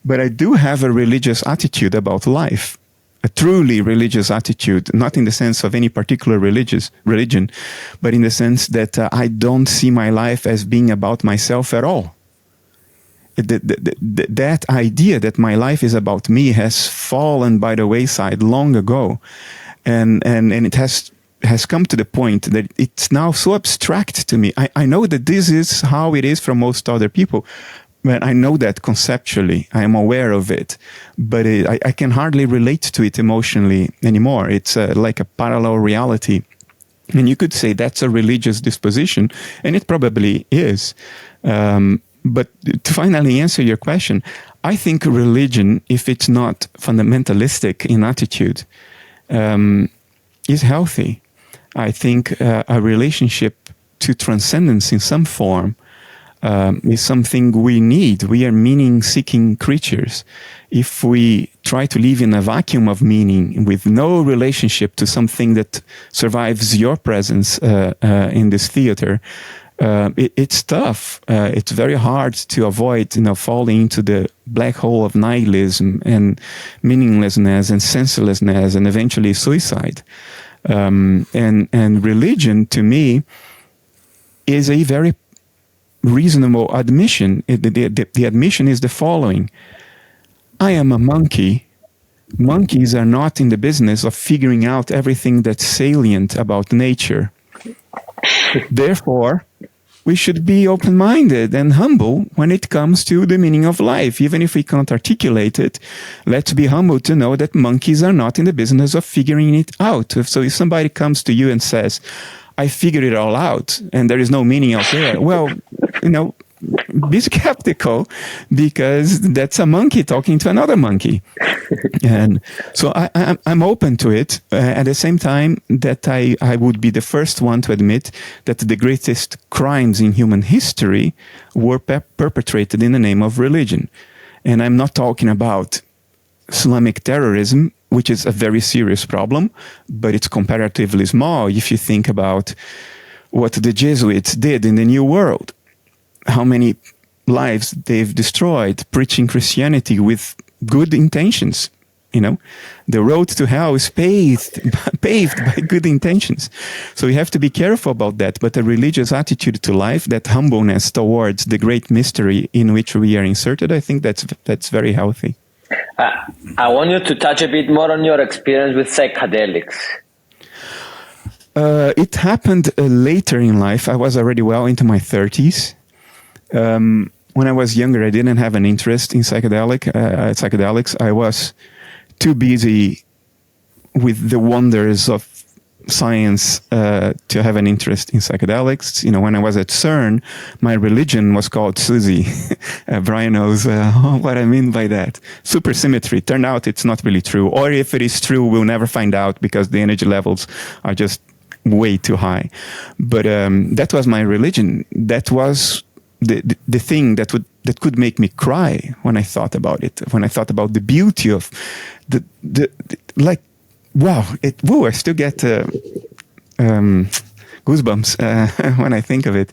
But I do have a religious attitude about life, a truly religious attitude, not in the sense of any particular religion, but in the sense that I don't see my life as being about myself at all. That idea that my life is about me has fallen by the wayside long ago. And it has come to the point that it's now so abstract to me. I know that this is how it is for most other people. But I know that conceptually, I am aware of it, but I can hardly relate to it emotionally anymore. It's like a parallel reality. And you could say that's a religious disposition, and it probably is. But to finally answer your question, I think religion, if it's not fundamentalistic in attitude, is healthy. I think a relationship to transcendence in some form is something we need. We are meaning-seeking creatures. If we try to live in a vacuum of meaning with no relationship to something that survives your presence in this theater, it's tough. It's very hard to avoid, falling into the black hole of nihilism and meaninglessness and senselessness and eventually suicide. And religion, to me, is a very reasonable admission. The admission is the following: I am a monkey. Monkeys are not in the business of figuring out everything that's salient about nature. Therefore, we should be open-minded and humble when it comes to the meaning of life. Even if we can't articulate it, let's be humble to know that monkeys are not in the business of figuring it out. So if somebody comes to you and says, I figured it all out and there is no meaning out there, well, be skeptical, because that's a monkey talking to another monkey. And so I'm open to it. At the same time that I would be the first one to admit that the greatest crimes in human history were perpetrated in the name of religion. And I'm not talking about Islamic terrorism, which is a very serious problem, but it's comparatively small if you think about what the Jesuits did in the New World. How many lives they've destroyed preaching Christianity with good intentions. The road to hell is paved by good intentions. So we have to be careful about that. But a religious attitude to life, that humbleness towards the great mystery in which we are inserted, I think that's very healthy. I want you to touch a bit more on your experience with psychedelics. It happened later in life. I was already well into my 30s. When I was younger, I didn't have an interest in psychedelics. I was too busy with the wonders of science to have an interest in psychedelics. When I was at CERN, my religion was called Susie. Brian knows what I mean by that. Supersymmetry. Turned out it's not really true. Or if it is true, we'll never find out because the energy levels are just way too high. But that was my religion. That was the thing that could make me cry when I thought about it, when I thought about the beauty of the wow, I still get goosebumps when I think of it.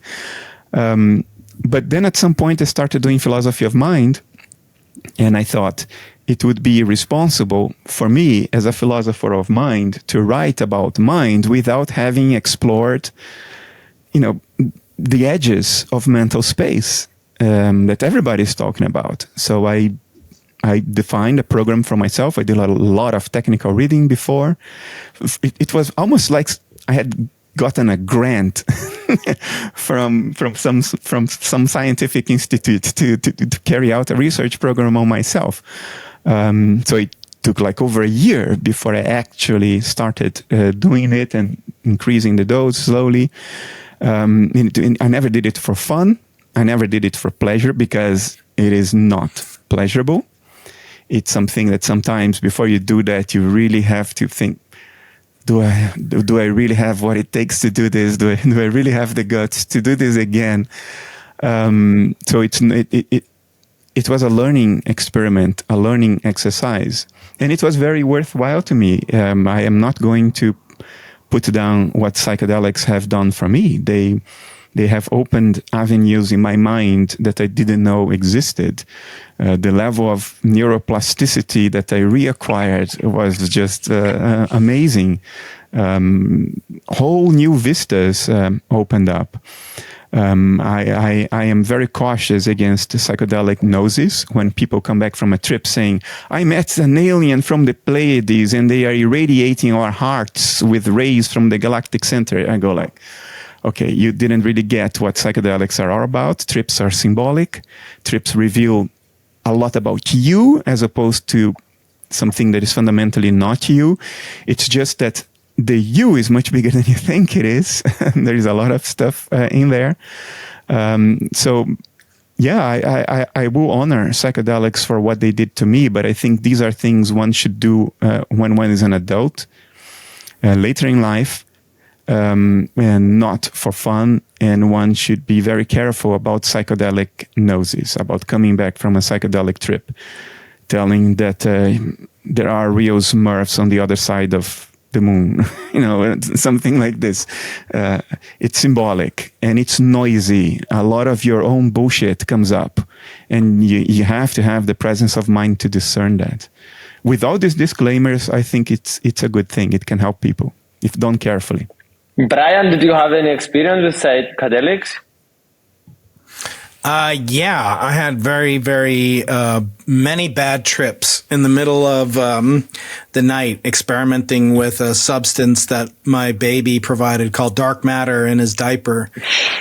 But then at some point I started doing philosophy of mind, and I thought it would be irresponsible for me as a philosopher of mind to write about mind without having explored, the edges of mental space that everybody's talking about. So I defined a program for myself. I did a lot of technical reading before. It was almost like I had gotten a grant from some scientific institute to carry out a research program on myself. So it took like over a year before I actually started doing it and increasing the dose slowly. I never did it for fun. I never did it for pleasure, because it is not pleasurable. It's something that sometimes before you do that, you really have to think, do I really have what it takes to do this? Do I really have the guts to do this again? So it was a learning experiment, a learning exercise. And it was very worthwhile to me. I am not going to put down what psychedelics have done for me. They have opened avenues in my mind that I didn't know existed. The level of neuroplasticity that I reacquired was just amazing. Whole new vistas opened up. I am very cautious against psychedelic gnosis. When people come back from a trip saying, I met an alien from the Pleiades and they are irradiating our hearts with rays from the galactic center, I go like, okay, you didn't really get what psychedelics are all about. Trips are symbolic. Trips reveal a lot about you as opposed to something that is fundamentally not you. It's just that the you is much bigger than you think it is. There is a lot of stuff in there. So, yeah, I will honor psychedelics for what they did to me, but I think these are things one should do when one is an adult, later in life, and not for fun. And one should be very careful about psychedelic gnosis, about coming back from a psychedelic trip, telling that there are real Smurfs on the other side of the moon, something like this. It's symbolic and it's noisy. A lot of your own bullshit comes up, and you have to have the presence of mind to discern that. With all these disclaimers, I think it's a good thing. It can help people if done carefully. Brian, did you have any experience with psychedelics? Yeah, I had very, very many bad trips in the middle of the night experimenting with a substance that my baby provided called dark matter in his diaper.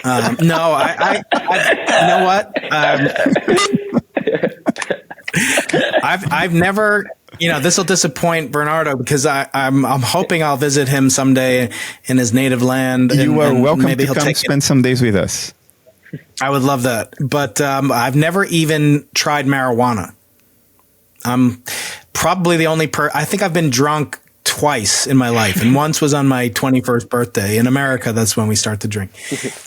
No, I you know what? I've never. This will disappoint Bernardo because I'm hoping I'll visit him someday in his native land. You are welcome maybe to come spend some days with us. I would love that. But I've never even tried marijuana. I'm probably the only I think I've been drunk twice in my life. And once was on my 21st birthday. In America, that's when we start to drink.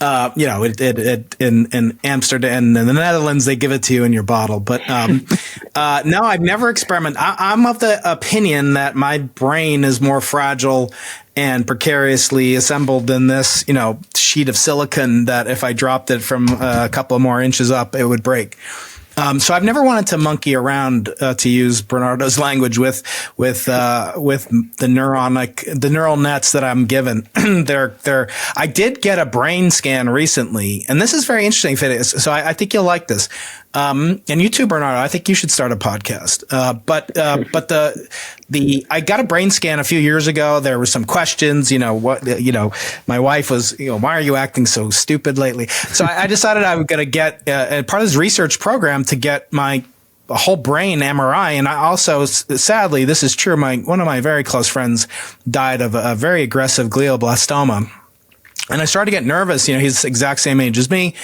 In Amsterdam and in the Netherlands, they give it to you in your bottle. But no, I've never experimented. I'm of the opinion that my brain is more fragile and precariously assembled than this, sheet of silicon that if I dropped it from a couple more inches up, it would break. So I've never wanted to monkey around, to use Bernardo's language, with the neural nets that I'm given. I did get a brain scan recently, and this is very interesting. So I think you'll like this. And you too, Bernardo. I think you should start a podcast. But I got a brain scan a few years ago. There were some questions. My wife was, why are you acting so stupid lately? So I decided I was going to get part of this research program to get my whole brain MRI. And I also, sadly, this is true. One of my very close friends died of a very aggressive glioblastoma. And I started to get nervous. He's the exact same age as me.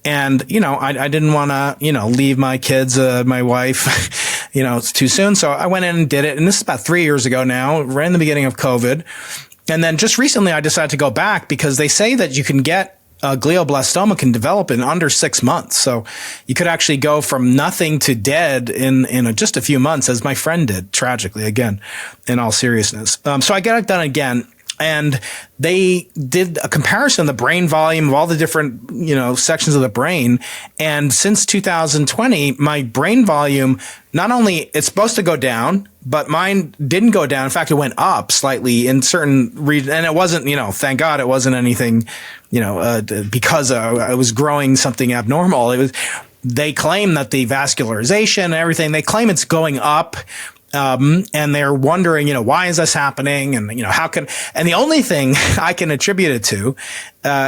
And, I didn't want to, leave my kids, my wife, it's too soon. So I went in and did it. And this is about 3 years ago now, right in the beginning of COVID. And then just recently I decided to go back because they say that you can get glioblastoma can develop in under 6 months. So you could actually go from nothing to dead in just a few months, as my friend did, tragically, again, in all seriousness. So I got it done again. And they did a comparison of the brain volume of all the different, sections of the brain. And since 2020, my brain volume, not only it's supposed to go down, but mine didn't go down. In fact, it went up slightly in certain regions. And it wasn't, thank God it wasn't anything, because I was growing something abnormal. They claim that the vascularization and everything, they claim it's going up. And they're wondering, why is this happening? And, and the only thing I can attribute it to,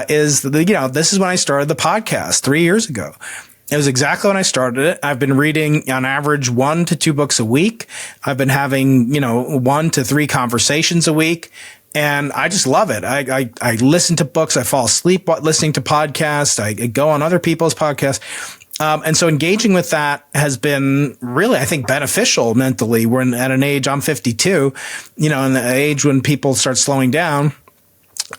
is this is when I started the podcast 3 years ago. It was exactly when I started it. I've been reading on average 1 to 2 books a week. I've been having, 1 to 3 conversations a week. And I just love it. I listen to books. I fall asleep listening to podcasts. I go on other people's podcasts. And so engaging with that has been really, I think, beneficial mentally. We're at an age, I'm 52, in the age when people start slowing down.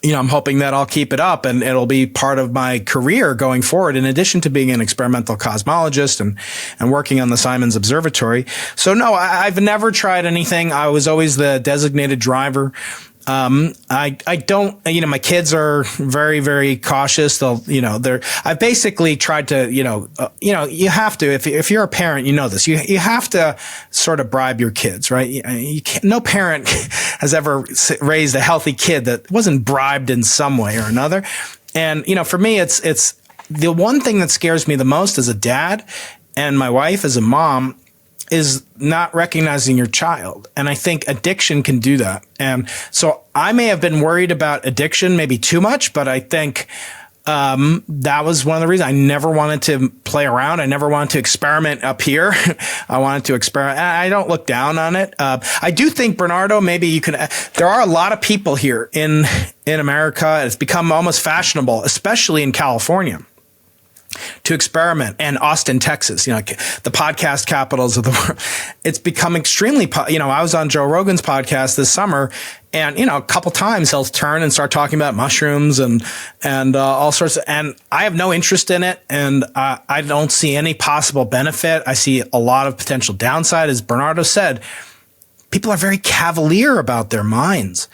I'm hoping that I'll keep it up and it'll be part of my career going forward, in addition to being an experimental cosmologist and working on the Simons Observatory. So no, I've never tried anything. I was always the designated driver. I don't, my kids are very, very cautious. I've basically tried to, you have to, if you're a parent, this, you have to sort of bribe your kids, right? You can't, no parent has ever raised a healthy kid that wasn't bribed in some way or another. And, for me, it's the one thing that scares me the most as a dad and my wife as a mom is not recognizing your child. And I think addiction can do that. And so I may have been worried about addiction, maybe too much, but I think that was one of the reasons I never wanted to play around. I never wanted to experiment up here. I wanted to experiment. I don't look down on it. I do think, Bernardo, maybe you can, there are a lot of people here in America. It's become almost fashionable, especially in California, to experiment, and Austin, Texas, the podcast capitals of the world. It's become extremely, I was on Joe Rogan's podcast this summer, and, a couple times he'll turn and start talking about mushrooms and all sorts of, and I have no interest in it. And I don't see any possible benefit. I see a lot of potential downside. As Bernardo said, people are very cavalier about their minds.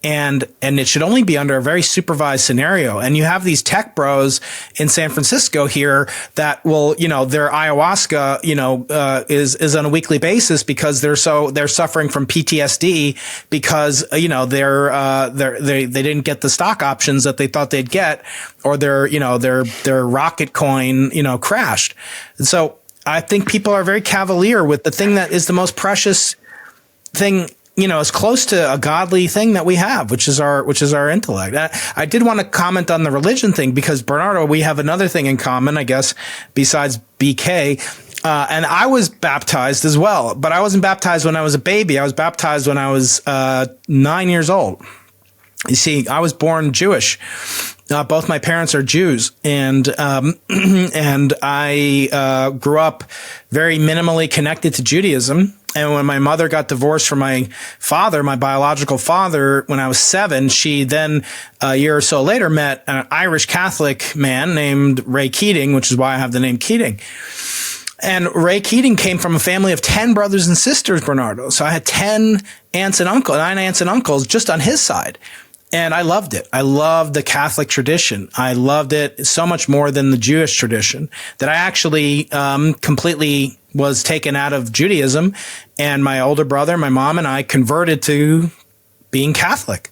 and it should only be under a very supervised scenario. And you have these tech bros in San Francisco here that will, their ayahuasca, is on a weekly basis because they're suffering from PTSD because, they didn't get the stock options that they thought they'd get, or their rocket coin, crashed. And so I think people are very cavalier with the thing that is the most precious thing, as close to a godly thing that we have, which is our intellect. I did want to comment on the religion thing because, Bernardo, we have another thing in common, I guess, besides BK. And I was baptized as well, but I wasn't baptized when I was a baby. I was baptized when I was 9 years old. You see, I was born Jewish. Both my parents are Jews, and I grew up very minimally connected to Judaism. And when my mother got divorced from my father, my biological father, when I was 7, she then a year or so later met an Irish Catholic man named Ray Keating, which is why I have the name Keating. And Ray Keating came from a family of 10 brothers and sisters, Bernardo. So I had 9 aunts and uncles just on his side. And I loved it. I loved the Catholic tradition. I loved it so much more than the Jewish tradition that I actually completely was taken out of Judaism. And my older brother, my mom, and I converted to being Catholic.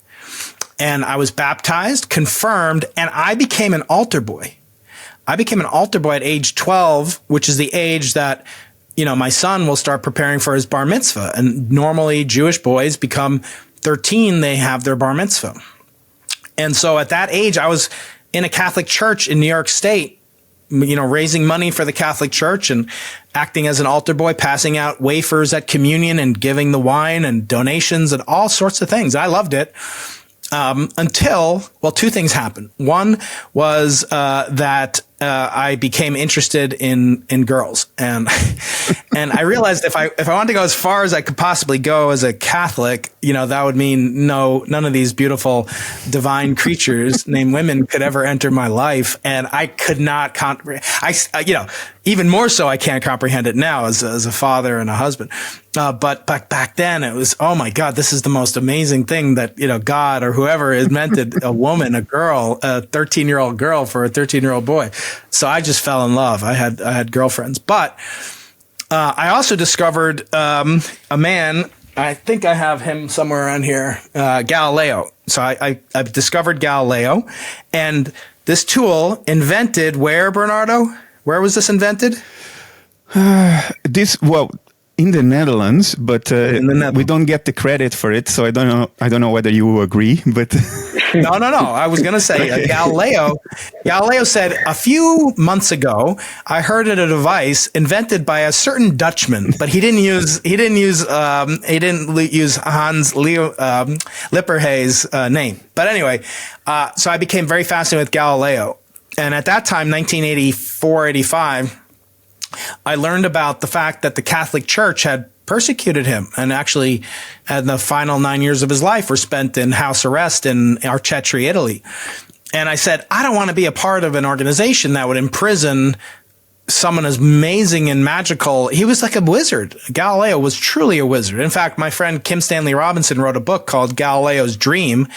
And I was baptized, confirmed, and I became an altar boy. I became an altar boy at age 12, which is the age that, my son will start preparing for his bar mitzvah. And normally Jewish boys become 13, they have their bar mitzvah. And so at that age, I was in a Catholic church in New York State, raising money for the Catholic Church and acting as an altar boy, passing out wafers at communion and giving the wine and donations and all sorts of things. I loved it. Until 2 things happened. One was that I became interested in girls, and I realized if I wanted to go as far as I could possibly go as a Catholic, that would mean none of these beautiful divine creatures named women could ever enter my life, and I could not comprehend. Even more so, I can't comprehend it now as a father and a husband. But back then it was, oh my God, this is the most amazing thing that, God or whoever invented a woman, a girl, a 13-year-old girl for a 13-year-old boy. So I just fell in love. I had girlfriends, but I also discovered a man. I think I have him somewhere around here, Galileo. So I discovered Galileo, and this tool invented where, Bernardo? Where was this invented? In the Netherlands, but we don't get the credit for it, so I don't know whether you agree, but no. I was going to say Galileo said a few months ago, I heard of a device invented by a certain Dutchman, but he didn't use Hans Lippershey's name. But anyway, so I became very fascinated with Galileo, and at that time, 1984, 85. I learned about the fact that the Catholic Church had persecuted him, and actually the final 9 years of his life were spent in house arrest in Arcetri, Italy. And I said, I don't want to be a part of an organization that would imprison someone as amazing and magical. He was like a wizard. Galileo was truly a wizard. In fact, my friend Kim Stanley Robinson wrote a book called Galileo's Dream,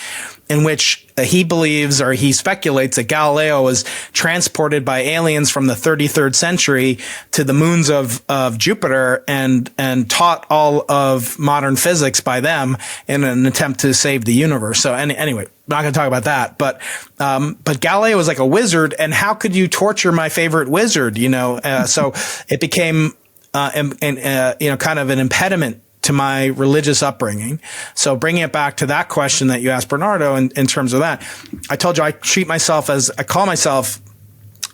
in which he believes, or he speculates, that Galileo was transported by aliens from the 33rd century to the moons of Jupiter and taught all of modern physics by them in an attempt to save the universe. So anyway, not going to talk about that, but Galileo was like a wizard, and how could you torture my favorite wizard? So it became kind of an impediment to my religious upbringing. So bringing it back to that question that you asked, Bernardo, in terms of that, I told you I call myself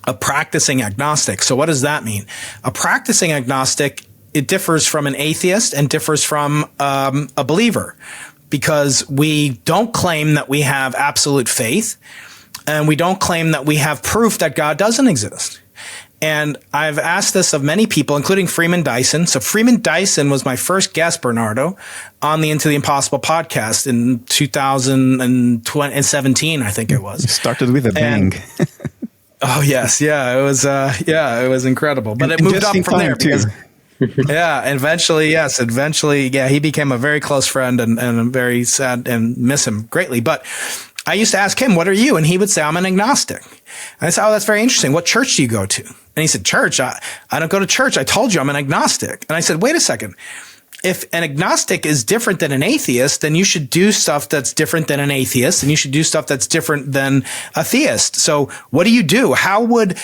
a practicing agnostic. So what does that mean? A practicing agnostic, it differs from an atheist and differs from a believer, because we don't claim that we have absolute faith, and we don't claim that we have proof that God doesn't exist. And I've asked this of many people, including Freeman Dyson. So Freeman Dyson was my first guest, Bernardo, on the Into the Impossible podcast in 2017, I think it was. It started with a bang. Oh yes, yeah, it was incredible. But it moved up from there because Yeah, eventually, yes. Eventually, yeah, he became a very close friend, and I'm very sad and miss him greatly. But I used to ask him, what are you? And he would say, I'm an agnostic. And I said, oh, that's very interesting. What church do you go to? And he said, church? I don't go to church. I told you I'm an agnostic. And I said, wait a second. If an agnostic is different than an atheist, then you should do stuff that's different than an atheist, and you should do stuff that's different than a theist. So what do? How would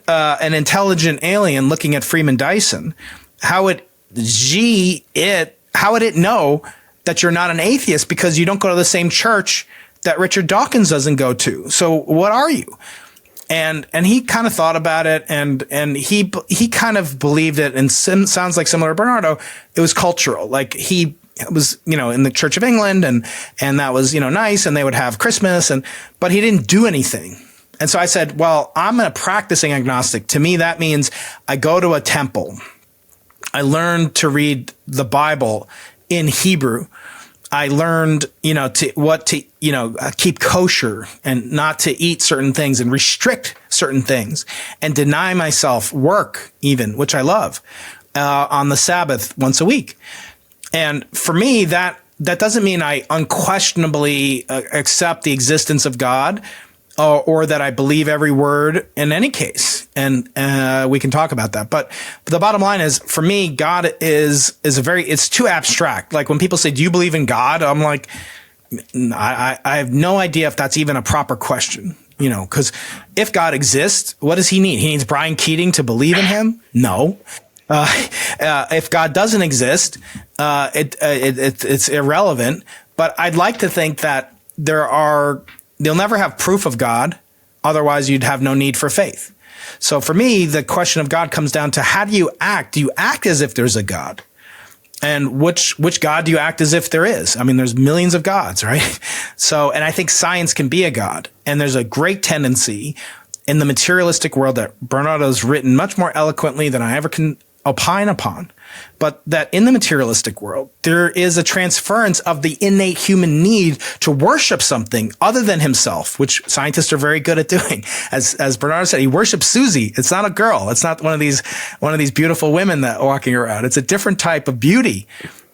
an intelligent alien looking at Freeman Dyson, how would it know that you're not an atheist because you don't go to the same church that Richard Dawkins doesn't go to? So what are you? And he kind of thought about it, and he kind of believed it, and sounds like similar to Bernardo. It was cultural. Like he was, in the Church of England, and that was, nice, and they would have Christmas, but he didn't do anything. And so I said, well, I'm a practicing agnostic. To me, that means I go to a temple. I learned to read the Bible in Hebrew. I learned, to keep kosher and not to eat certain things and restrict certain things and deny myself work even, which I love, on the Sabbath once a week. And for me, that doesn't mean I unquestionably accept the existence of God or that I believe every word in any case. And we can talk about that. But the bottom line is, for me, God is it's too abstract. Like when people say, do you believe in God? I'm like, I have no idea if that's even a proper question, because if God exists, what does he need? He needs Brian Keating to believe in him? No. If God doesn't exist, it's irrelevant. But I'd like to think that you'll never have proof of God. Otherwise, you'd have no need for faith. So for me, the question of God comes down to, how do you act? Do you act as if there's a God? And which God do you act as if there is? I mean, there's millions of gods, right? So, and I think science can be a God. And there's a great tendency in the materialistic world that Bernardo's written much more eloquently than I ever can opine upon, but that in the materialistic world, there is a transference of the innate human need to worship something other than himself, which scientists are very good at doing. As Bernardo said, he worships Susie. It's not a girl. It's not one of these beautiful women that are walking around. It's a different type of beauty,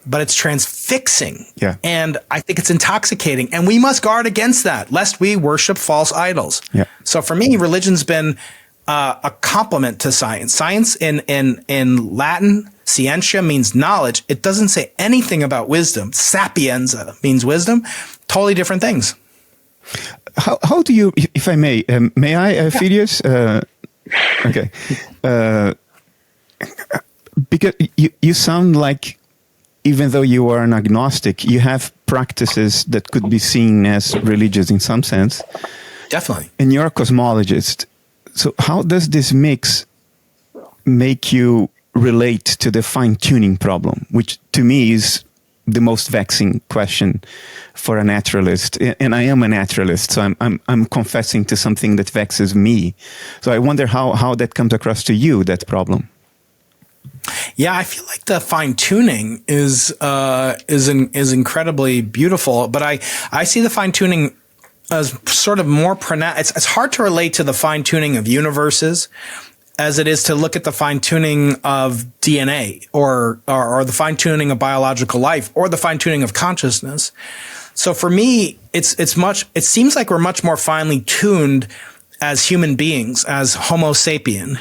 but it's transfixing. Yeah. And I think it's intoxicating, and we must guard against that, lest we worship false idols. Yeah. So for me, religion's been a complement to science. Science in Latin, scientia means knowledge. It doesn't say anything about wisdom. Sapienza means wisdom. Totally different things. How do you, if I may I, Phidias? Okay. Because you sound like, even though you are an agnostic, you have practices that could be seen as religious in some sense. Definitely. And you're a cosmologist. So how does this mix make you relate to the fine-tuning problem, which to me is the most vexing question for a naturalist? And I am a naturalist, so I'm confessing to something that vexes me. So I wonder how that comes across to you, that problem. Yeah, I feel like the fine-tuning is incredibly beautiful, but I see the fine-tuning as sort of more pronounced. It's hard to relate to the fine-tuning of universes as it is to look at the fine-tuning of DNA or the fine-tuning of biological life or the fine-tuning of consciousness. So for me, it seems like we're much more finely tuned as human beings, as Homo sapien.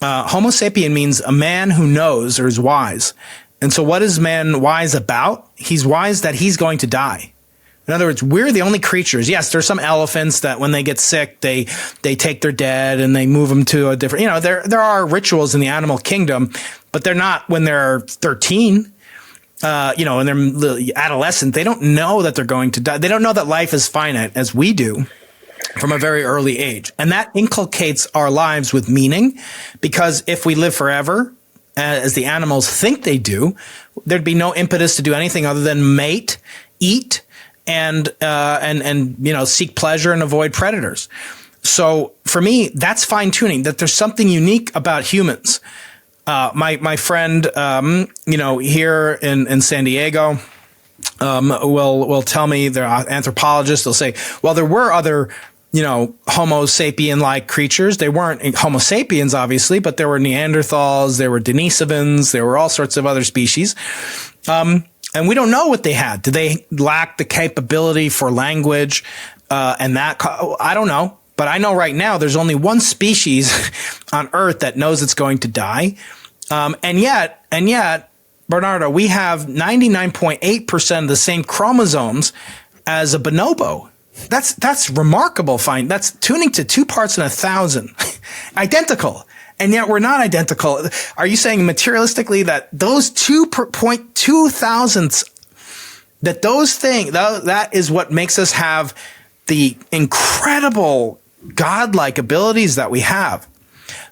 Homo sapien means a man who knows or is wise. And so what is man wise about? He's wise that he's going to die. In other words, we're the only creatures. Yes, there's some elephants that when they get sick, they take their dead and they move them to a different, there are rituals in the animal kingdom, but they're not when they're 13, when they're adolescent. They don't know that they're going to die. They don't know that life is finite as we do from a very early age. And that inculcates our lives with meaning, because if we live forever, as the animals think they do, there'd be no impetus to do anything other than mate, eat, and seek pleasure and avoid predators. So for me, that's fine tuning, that there's something unique about humans. My friend, here in San Diego, will tell me, they're anthropologists. They'll say, well, there were other Homo sapien-like creatures. They weren't Homo sapiens, obviously, but there were Neanderthals, there were Denisovans, there were all sorts of other species. And we don't know what they had. Did they lack the capability for language? I don't know. But I know right now there's only one species on Earth that knows it's going to die. And yet, Bernardo, we have 99.8% of the same chromosomes as a bonobo. That's remarkable. That's tuning to 2 parts in 1,000. Identical. And yet we're not identical. Are you saying materialistically that those 2.2 thousandths, that is what makes us have the incredible godlike abilities that we have?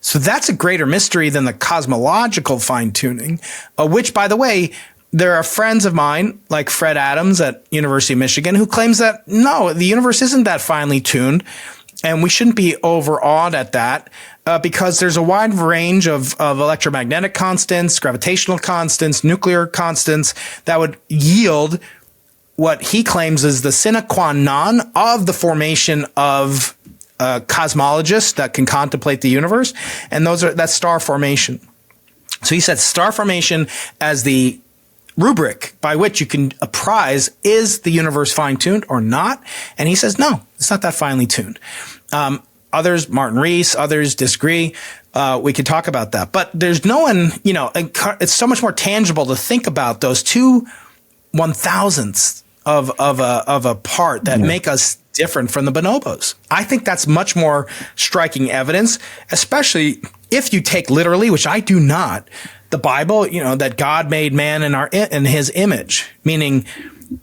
So that's a greater mystery than the cosmological fine-tuning, which, by the way, there are friends of mine like Fred Adams at University of Michigan who claims that, no, the universe isn't that finely tuned. And we shouldn't be overawed at that because there's a wide range of electromagnetic constants, gravitational constants, nuclear constants that would yield what he claims is the sine qua non of the formation of cosmologists that can contemplate the universe. And that's star formation. So he said star formation as the rubric by which you can apprise, is the universe fine-tuned or not? And he says, no, it's not that finely tuned. Others, Martin Rees, others disagree. We could talk about that. But there's no one, it's so much more tangible to think about those 2 1,000ths of a part that make us different from the bonobos. I think that's much more striking evidence, especially if you take literally, which I do not, the Bible, that God made man in his image, meaning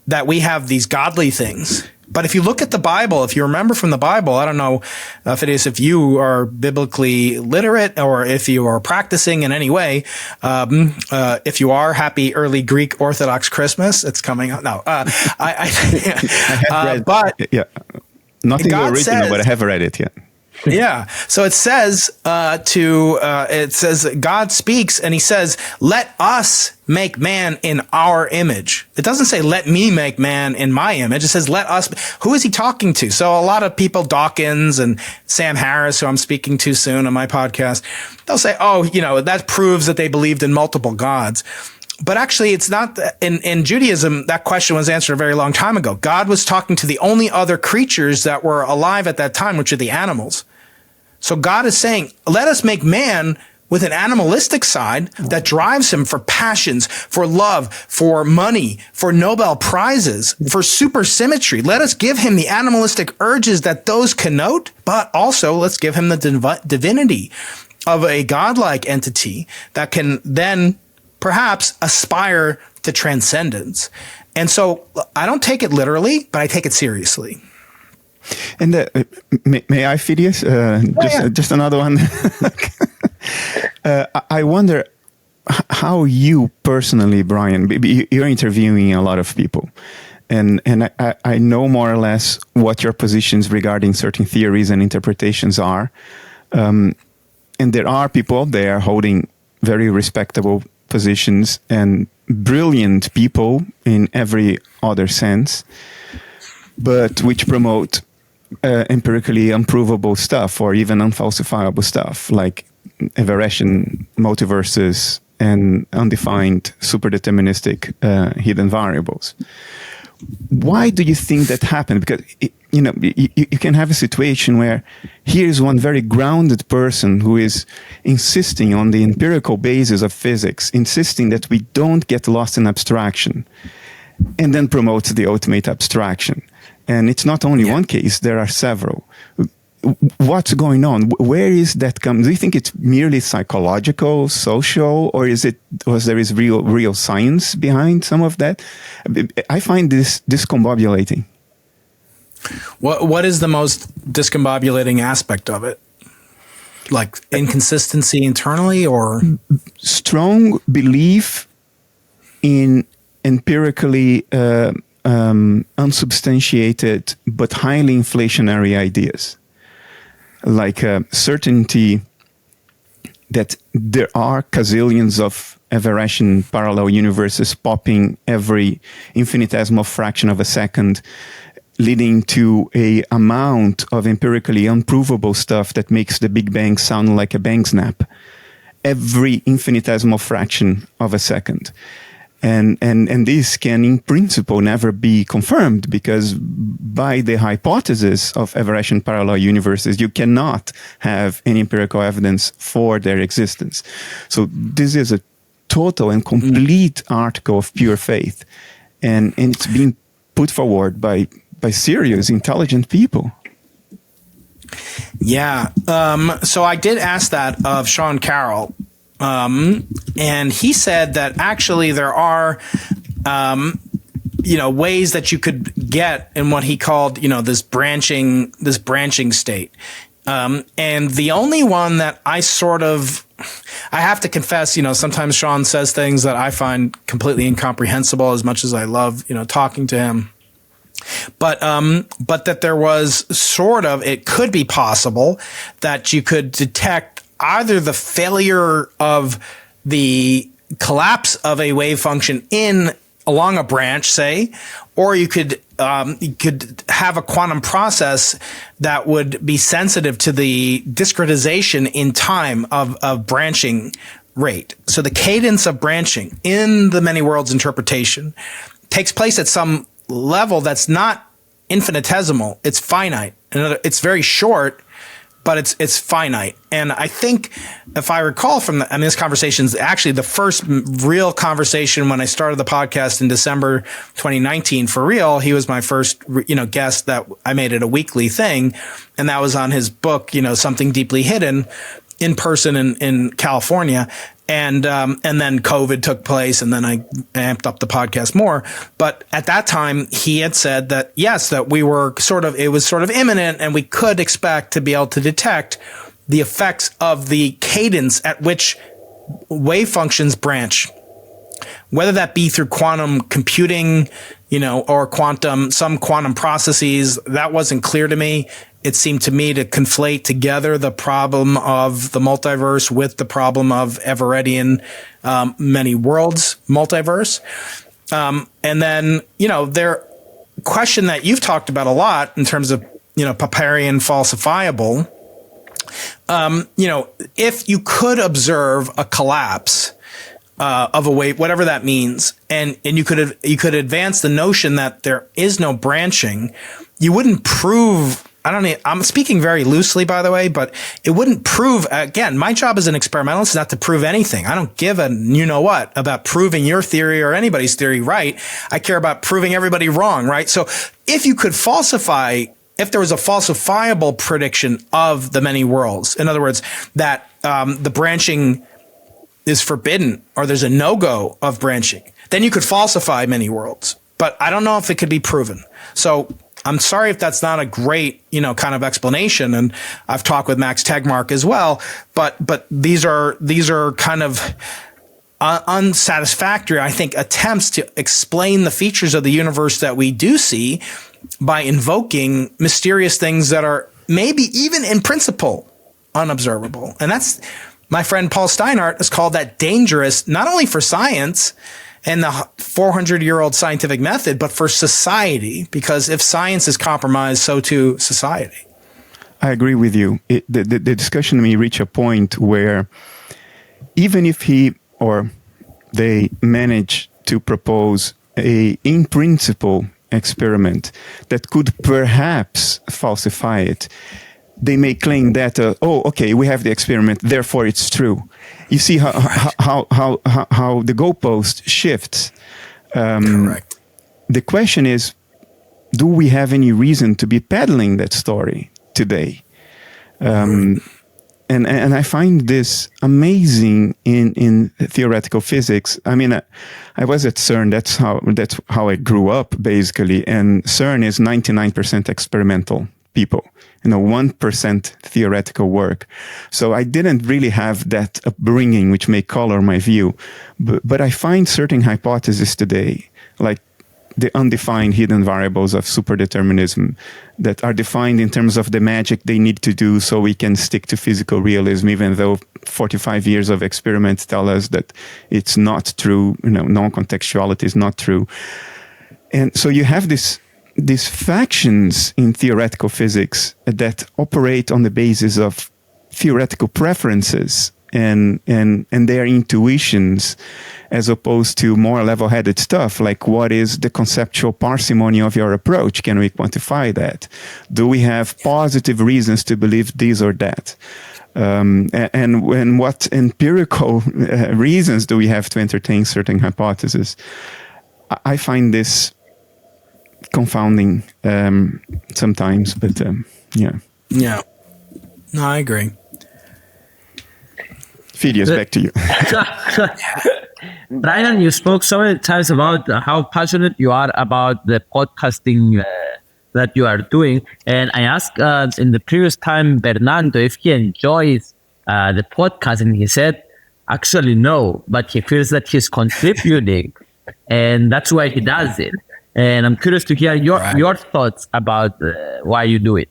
that we have these godly things. But if you look at the Bible, if you remember from the Bible, I don't know if you are biblically literate or if you are practicing in any way. If you are, happy early Greek Orthodox Christmas. It's coming up. No, but yeah, nothing God original, says, but I have read it. Yeah. Yeah. So it says God speaks and he says, let us make man in our image. It doesn't say, let me make man in my image. It says, let us. Who is he talking to? So a lot of people, Dawkins and Sam Harris, who I'm speaking to soon on my podcast, they'll say, that proves that they believed in multiple gods. But actually, it's not in Judaism. That question was answered a very long time ago. God was talking to the only other creatures that were alive at that time, which are the animals. So God is saying, let us make man with an animalistic side that drives him for passions, for love, for money, for Nobel prizes, for supersymmetry. Let us give him the animalistic urges that those connote, but also let's give him the divinity of a godlike entity that can then perhaps aspire to transcendence. And so I don't take it literally, but I take it seriously. And may I feed you? Just another one. I wonder how you personally, Brian, you're interviewing a lot of people. And I know more or less what your positions regarding certain theories and interpretations are. And there are people there holding very respectable positions and brilliant people in every other sense, but which promote empirically unprovable stuff or even unfalsifiable stuff like aberration, multiverses, and undefined superdeterministic hidden variables. Why do you think that happened? Because you can have a situation where here's one very grounded person who is insisting on the empirical basis of physics, insisting that we don't get lost in abstraction, and then promotes the ultimate abstraction. And it's not only one case, there are several. What's going on? Where is that coming? Do you think it's merely psychological, social, or there is real science behind some of that? I find this discombobulating. What is the most discombobulating aspect of it? Like inconsistency internally, or strong belief in empirically unsubstantiated but highly inflationary ideas, like certainty that there are gazillions of aberration parallel universes popping every infinitesimal fraction of a second, leading to a amount of empirically unprovable stuff that makes the Big Bang sound like a bang snap every infinitesimal fraction of a second. And this can, in principle, never be confirmed, because by the hypothesis of ever-Russian parallel universes, you cannot have any empirical evidence for their existence. So this is a total and complete article of pure faith. And it's being put forward by serious, intelligent people. Yeah. So I did ask that of Sean Carroll. And he said that actually there are, ways that you could get in what he called, this branching state. And the only one that I have to confess, sometimes Sean says things that I find completely incomprehensible, as much as I love, talking to him. But that there was it could be possible that you could detect either the failure of the collapse of a wave function along a branch, say, or you could have a quantum process that would be sensitive to the discretization in time of branching rate. So the cadence of branching in the many worlds interpretation takes place at some level that's not infinitesimal. It's finite. It's very short, but it's finite. And I think, if I recall from this conversation is actually the first real conversation when I started the podcast in December 2019 for real. He was my first, guest that I made it a weekly thing. And that was on his book, Something Deeply Hidden, in person in California. And then COVID took place, and then I amped up the podcast more. But at that time, he had said that, yes, that it was sort of imminent, and we could expect to be able to detect the effects of the cadence at which wave functions branch, whether that be through quantum computing, or some quantum processes. That wasn't clear to me. It seemed to me to conflate together the problem of the multiverse with the problem of Everettian many worlds multiverse. And then, their question that you've talked about a lot in terms of, Popperian falsifiable, if you could observe a collapse of a wave, whatever that means, and you could advance the notion that there is no branching, you wouldn't prove. I'm speaking very loosely, by the way, but it wouldn't prove, again, my job as an experimentalist is not to prove anything. I don't give a you-know-what about proving your theory or anybody's theory right. I care about proving everybody wrong, right? So if there was a falsifiable prediction of the many worlds, in other words, that the branching is forbidden, or there's a no-go of branching, then you could falsify many worlds. But I don't know if it could be proven. So I'm sorry if that's not a great, kind of explanation. And I've talked with Max Tegmark as well, but these are kind of unsatisfactory, I think, attempts to explain the features of the universe that we do see by invoking mysterious things that are maybe even in principle unobservable. And that's, my friend Paul Steinhardt has called that dangerous, not only for science and the 400-year-old scientific method, but for society, because if science is compromised, so too society. I agree with you. The discussion may reach a point where even if he or they manage to propose a in principle experiment that could perhaps falsify it, they may claim that, okay, we have the experiment, therefore it's true. You see how the goalpost shifts. Correct. The question is, do we have any reason to be peddling that story today? And I find this amazing in theoretical physics. I mean, I was at CERN. That's how I grew up, basically. And CERN is 99% experimental people, 1% theoretical work. So I didn't really have that upbringing, which may color my view. But I find certain hypotheses today, like the undefined hidden variables of superdeterminism, that are defined in terms of the magic they need to do so we can stick to physical realism, even though 45 years of experiments tell us that it's not true, non-contextuality is not true. And so you have this these factions in theoretical physics that operate on the basis of theoretical preferences and their intuitions, as opposed to more level-headed stuff like what is the conceptual parsimony of your approach? Can we quantify that? Do we have positive reasons to believe this or that? And what empirical reasons do we have to entertain certain hypotheses? I find this confounding sometimes, but yeah. Yeah. No, I agree. Phidias, back to you. Brian, you spoke so many times about how passionate you are about the podcasting that you are doing. And I asked in the previous time, Bernardo, if he enjoys the podcast. And he said, actually, no, but he feels that he's contributing. And that's why he does it. And I'm curious to hear your thoughts about why you do it.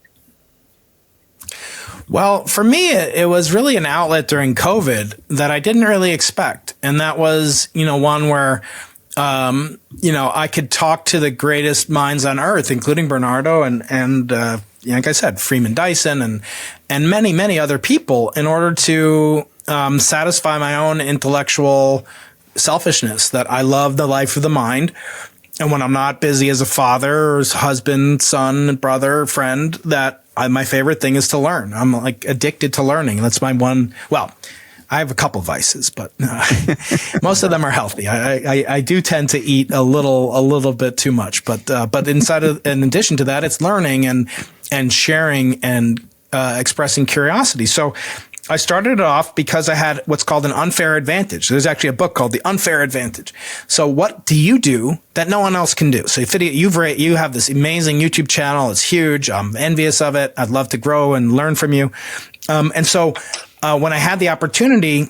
Well, for me, it was really an outlet during COVID that I didn't really expect. And that was, one where, I could talk to the greatest minds on earth, including Bernardo and like I said, Freeman Dyson and many, many other people in order to satisfy my own intellectual selfishness that I love the life of the mind. And when I'm not busy as a father or as husband, son, brother, friend, that my favorite thing is to learn. I'm like addicted to learning. That's my one. Well, I have a couple vices, but most of them are healthy. I do tend to eat a little bit too much, but in addition to that, it's learning and sharing and expressing curiosity. So I started it off because I had what's called an unfair advantage. There's actually a book called The Unfair Advantage. So what do you do that no one else can do? So you have this amazing YouTube channel. It's huge. I'm envious of it. I'd love to grow and learn from you. And so when I had the opportunity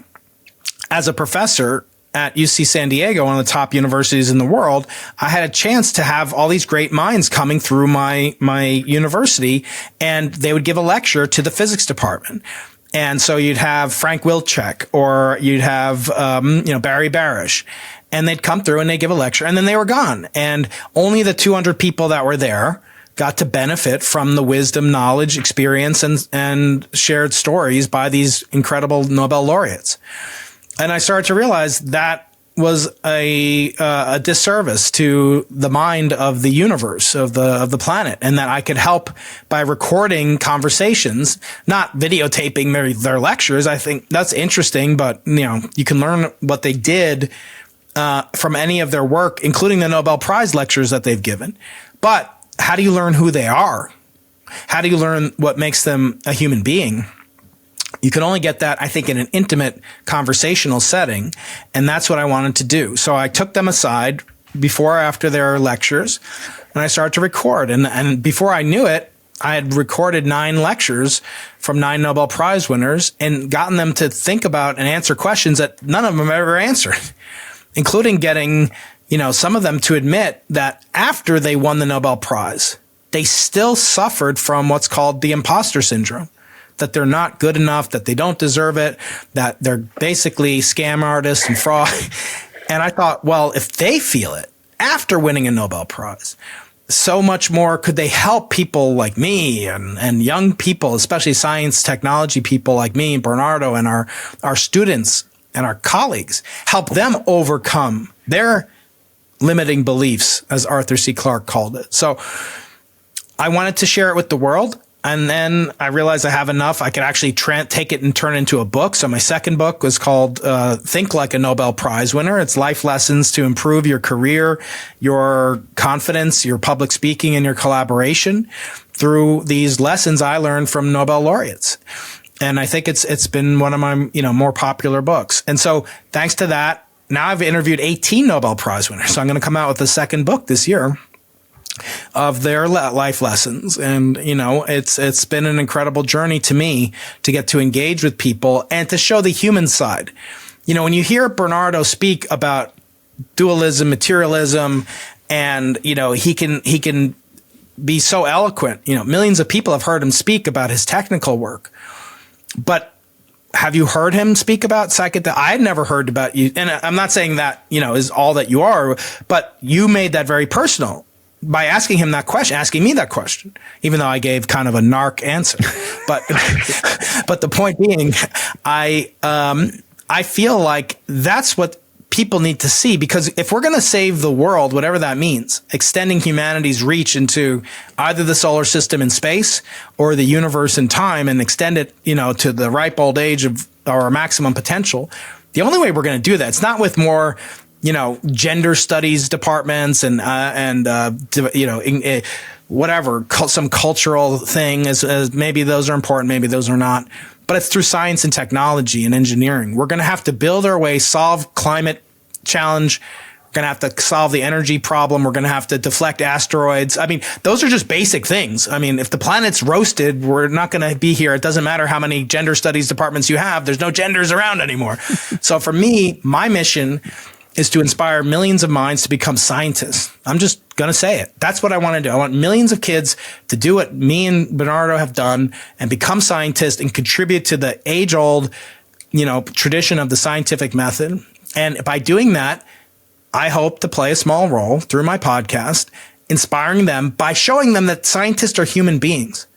as a professor at UC San Diego, one of the top universities in the world, I had a chance to have all these great minds coming through my university, and they would give a lecture to the physics department. And so you'd have Frank Wilczek or you'd have, Barry Barish, and they'd come through and they'd give a lecture and then they were gone. And only the 200 people that were there got to benefit from the wisdom, knowledge, experience, and shared stories by these incredible Nobel laureates. And I started to realize that was a disservice to the mind of the universe, of the planet, and that I could help by recording conversations, not videotaping their lectures. I think that's interesting, but you can learn what they did from any of their work, including the Nobel Prize lectures that they've given. But how do you learn who they are? How do you learn what makes them a human being? You can only get that, I think, in an intimate conversational setting. And that's what I wanted to do. So I took them aside before or after their lectures, and I started to record. And before I knew it, I had recorded 9 lectures from 9 Nobel Prize winners and gotten them to think about and answer questions that none of them ever answered, including getting, some of them to admit that after they won the Nobel Prize, they still suffered from what's called the imposter syndrome. That they're not good enough, that they don't deserve it, that they're basically scam artists and fraud. And I thought, well, if they feel it after winning a Nobel Prize, so much more could they help people like me and young people, especially science, technology people like me, Bernardo, and our students and our colleagues, help them overcome their limiting beliefs, as Arthur C. Clarke called it. So I wanted to share it with the world. And then I realized I have enough. I could actually take it and turn it into a book. So my second book was called Think Like a Nobel Prize Winner. It's life lessons to improve your career, your confidence, your public speaking, and your collaboration through these lessons I learned from Nobel laureates. And I think it's been one of my more popular books. And so thanks to that, now I've interviewed 18 Nobel Prize winners. So I'm going to come out with the second book this year of their life lessons. And, it's been an incredible journey to me to get to engage with people and to show the human side. When you hear Bernardo speak about dualism, materialism, and, he can be so eloquent. Millions of people have heard him speak about his technical work, but have you heard him speak about psychedelics? I had never heard about you. And I'm not saying that, is all that you are, but you made that very personal. by asking him that question, asking me that question, even though I gave kind of a narc answer. But but the point being, I feel like that's what people need to see, because if we're going to save the world, whatever that means, extending humanity's reach into either the solar system in space or the universe in time, and extend it, to the ripe old age of our maximum potential, the only way we're going to do that, it's not with more, gender studies departments and whatever, some cultural thing, as maybe those are important, maybe those are not. But it's through science and technology and engineering. We're going to have to build our way, solve climate challenge. We're going to have to solve the energy problem. We're going to have to deflect asteroids. I mean, those are just basic things. I mean, if the planet's roasted, we're not going to be here. It doesn't matter how many gender studies departments you have. There's no genders around anymore. So for me, my mission is to inspire millions of minds to become scientists. I'm just going to say it. That's what I want to do. I want millions of kids to do what me and Bernardo have done and become scientists and contribute to the age-old, tradition of the scientific method. And by doing that, I hope to play a small role through my podcast, inspiring them by showing them that scientists are human beings.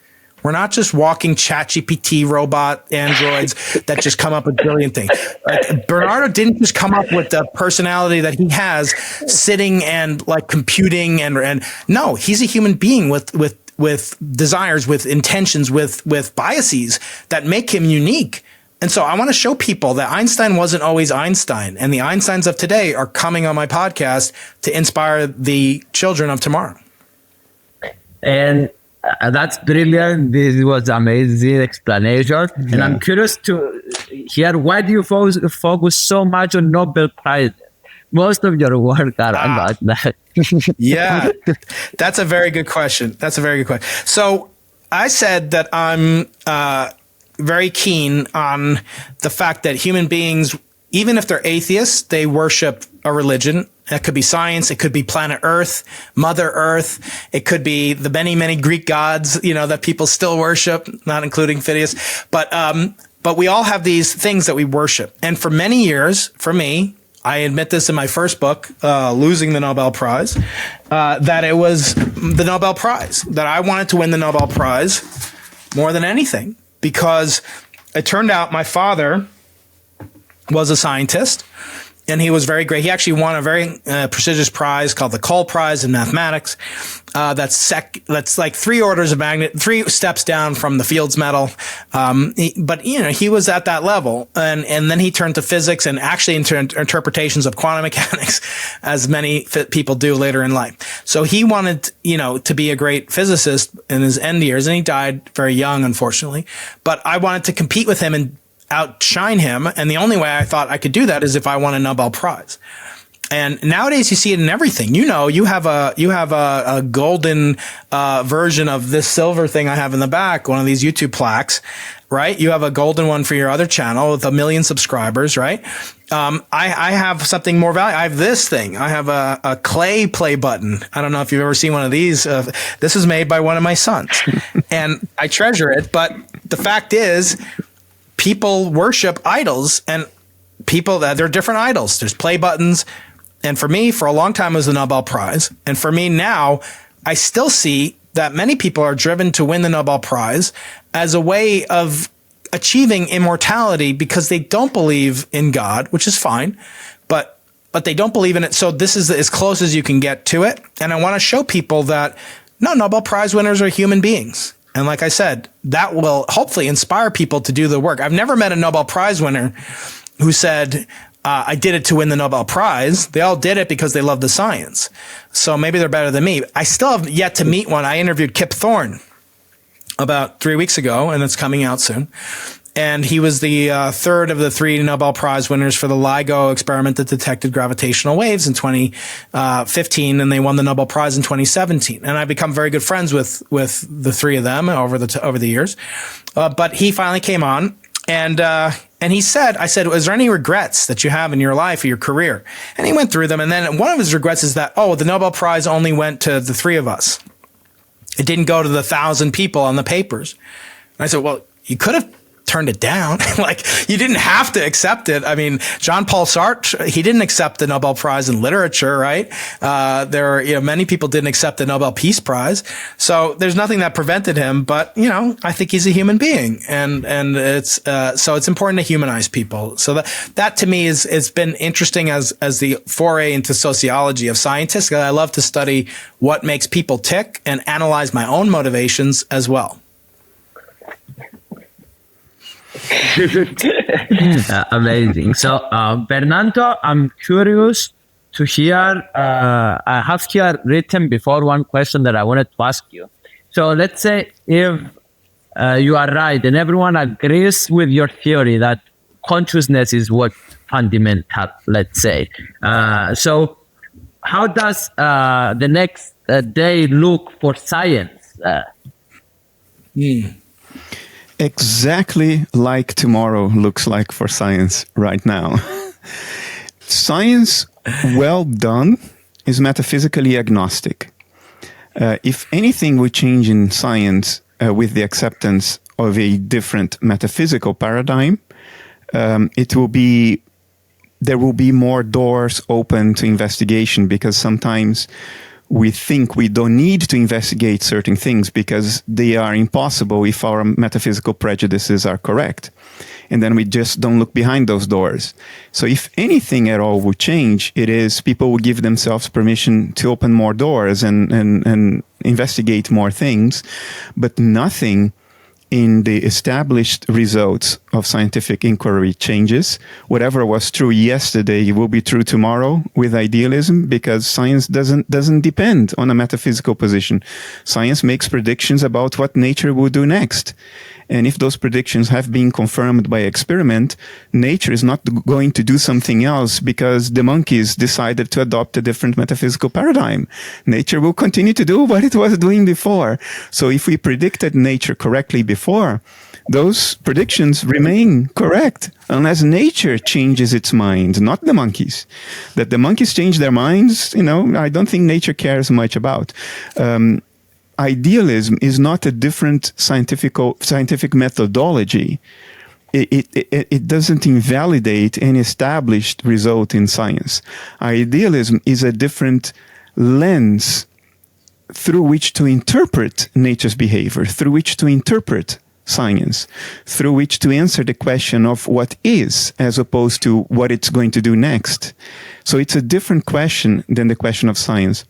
We're not just walking ChatGPT robot androids that just come up with brilliant things. Like, Bernardo didn't just come up with the personality that he has sitting and like computing and no, he's a human being with desires, with intentions, with biases that make him unique. And so I want to show people that Einstein wasn't always Einstein, and the Einsteins of today are coming on my podcast to inspire the children of tomorrow. And that's brilliant. This was amazing explanation. Yeah. And I'm curious to hear, why do you focus so much on Nobel Prize? Most of your work are about that. Yeah, that's a very good question. So I said that I'm very keen on the fact that human beings, even if they're atheists, they worship a religion. It could be science. It could be planet Earth, Mother Earth. It could be the many, many Greek gods, that people still worship, not including Phidias. But we all have these things that we worship. And for many years, for me, I admit this in my first book, Losing the Nobel Prize, that it was the Nobel Prize, that I wanted to win the Nobel Prize more than anything, because it turned out my father was a scientist. And he was very great. He actually won a very prestigious prize called the Cole Prize in mathematics. That's like 3 steps down from the Fields Medal. But he was at that level, and then he turned to physics and actually into interpretations of quantum mechanics, as many people do later in life. So he wanted, to be a great physicist in his end years, and he died very young, unfortunately. But I wanted to compete with him and outshine him, and the only way I thought I could do that is if I won a Nobel Prize. And nowadays you see it in everything. You have a golden version of this silver thing I have in the back, one of these YouTube plaques, right? You have a golden one for your other channel with 1 million subscribers, right? I have something more valuable. I have this thing. I have a clay play button. I don't know if you've ever seen one of these. This is made by one of my sons, and I treasure it. But the fact is, people worship idols, and they're different idols. There's play buttons. And for me, for a long time, it was the Nobel Prize. And for me now, I still see that many people are driven to win the Nobel Prize as a way of achieving immortality, because they don't believe in God, which is fine, but they don't believe in it. So this is as close as you can get to it. And I want to show people that no, Nobel Prize winners are human beings. And like I said, that will hopefully inspire people to do the work. I've never met a Nobel Prize winner who said, I did it to win the Nobel Prize. They all did it because they love the science. So maybe they're better than me. I still have yet to meet one. I interviewed Kip Thorne about 3 weeks ago, and it's coming out soon. And he was the third of the 3 Nobel Prize winners for the LIGO experiment that detected gravitational waves in 2015, and they won the Nobel Prize in 2017. And I've become very good friends with the 3 of them over the years. But he finally came on, and he said, I said, is there any regrets that you have in your life or your career? And he went through them. And then one of his regrets is that, the Nobel Prize only went to the 3 of us. It didn't go to the 1,000 people on the papers. And I said, well, you could have turned it down. Like, you didn't have to accept it. I mean, Jean-Paul Sartre, he didn't accept the Nobel Prize in Literature, right? There are, many people didn't accept the Nobel Peace Prize. So there's nothing that prevented him, but, I think he's a human being. And it's, so it's important to humanize people. So that to me it's been interesting as the foray into sociology of scientists. I love to study what makes people tick and analyze my own motivations as well. Amazing. So, Bernardo, I'm curious to hear. I have here written before one question that I wanted to ask you. So, let's say if you are right and everyone agrees with your theory that consciousness is what fundamental, let's say. So, how does the next day look for science? Exactly like tomorrow looks like for science right now. Science, well done, is metaphysically agnostic. If anything would change in science with the acceptance of a different metaphysical paradigm, there will be more doors open to investigation, because sometimes we think we don't need to investigate certain things because they are impossible if our metaphysical prejudices are correct. And then we just don't look behind those doors. So if anything at all would change, it is people will give themselves permission to open more doors and investigate more things, but nothing in the established results of scientific inquiry changes. Whatever was true yesterday will be true tomorrow with idealism, because science doesn't depend on a metaphysical position. Science makes predictions about what nature will do next. And if those predictions have been confirmed by experiment, nature is not going to do something else because the monkeys decided to adopt a different metaphysical paradigm. Nature will continue to do what it was doing before. So if we predicted nature correctly before, those predictions remain correct unless nature changes its mind, not the monkeys. That the monkeys change their minds, I don't think nature cares much about. Idealism is not a different scientific methodology. It doesn't invalidate any established result in science. Idealism is a different lens through which to interpret nature's behavior, through which to interpret science, through which to answer the question of what is, as opposed to what it's going to do next. So it's a different question than the question of science.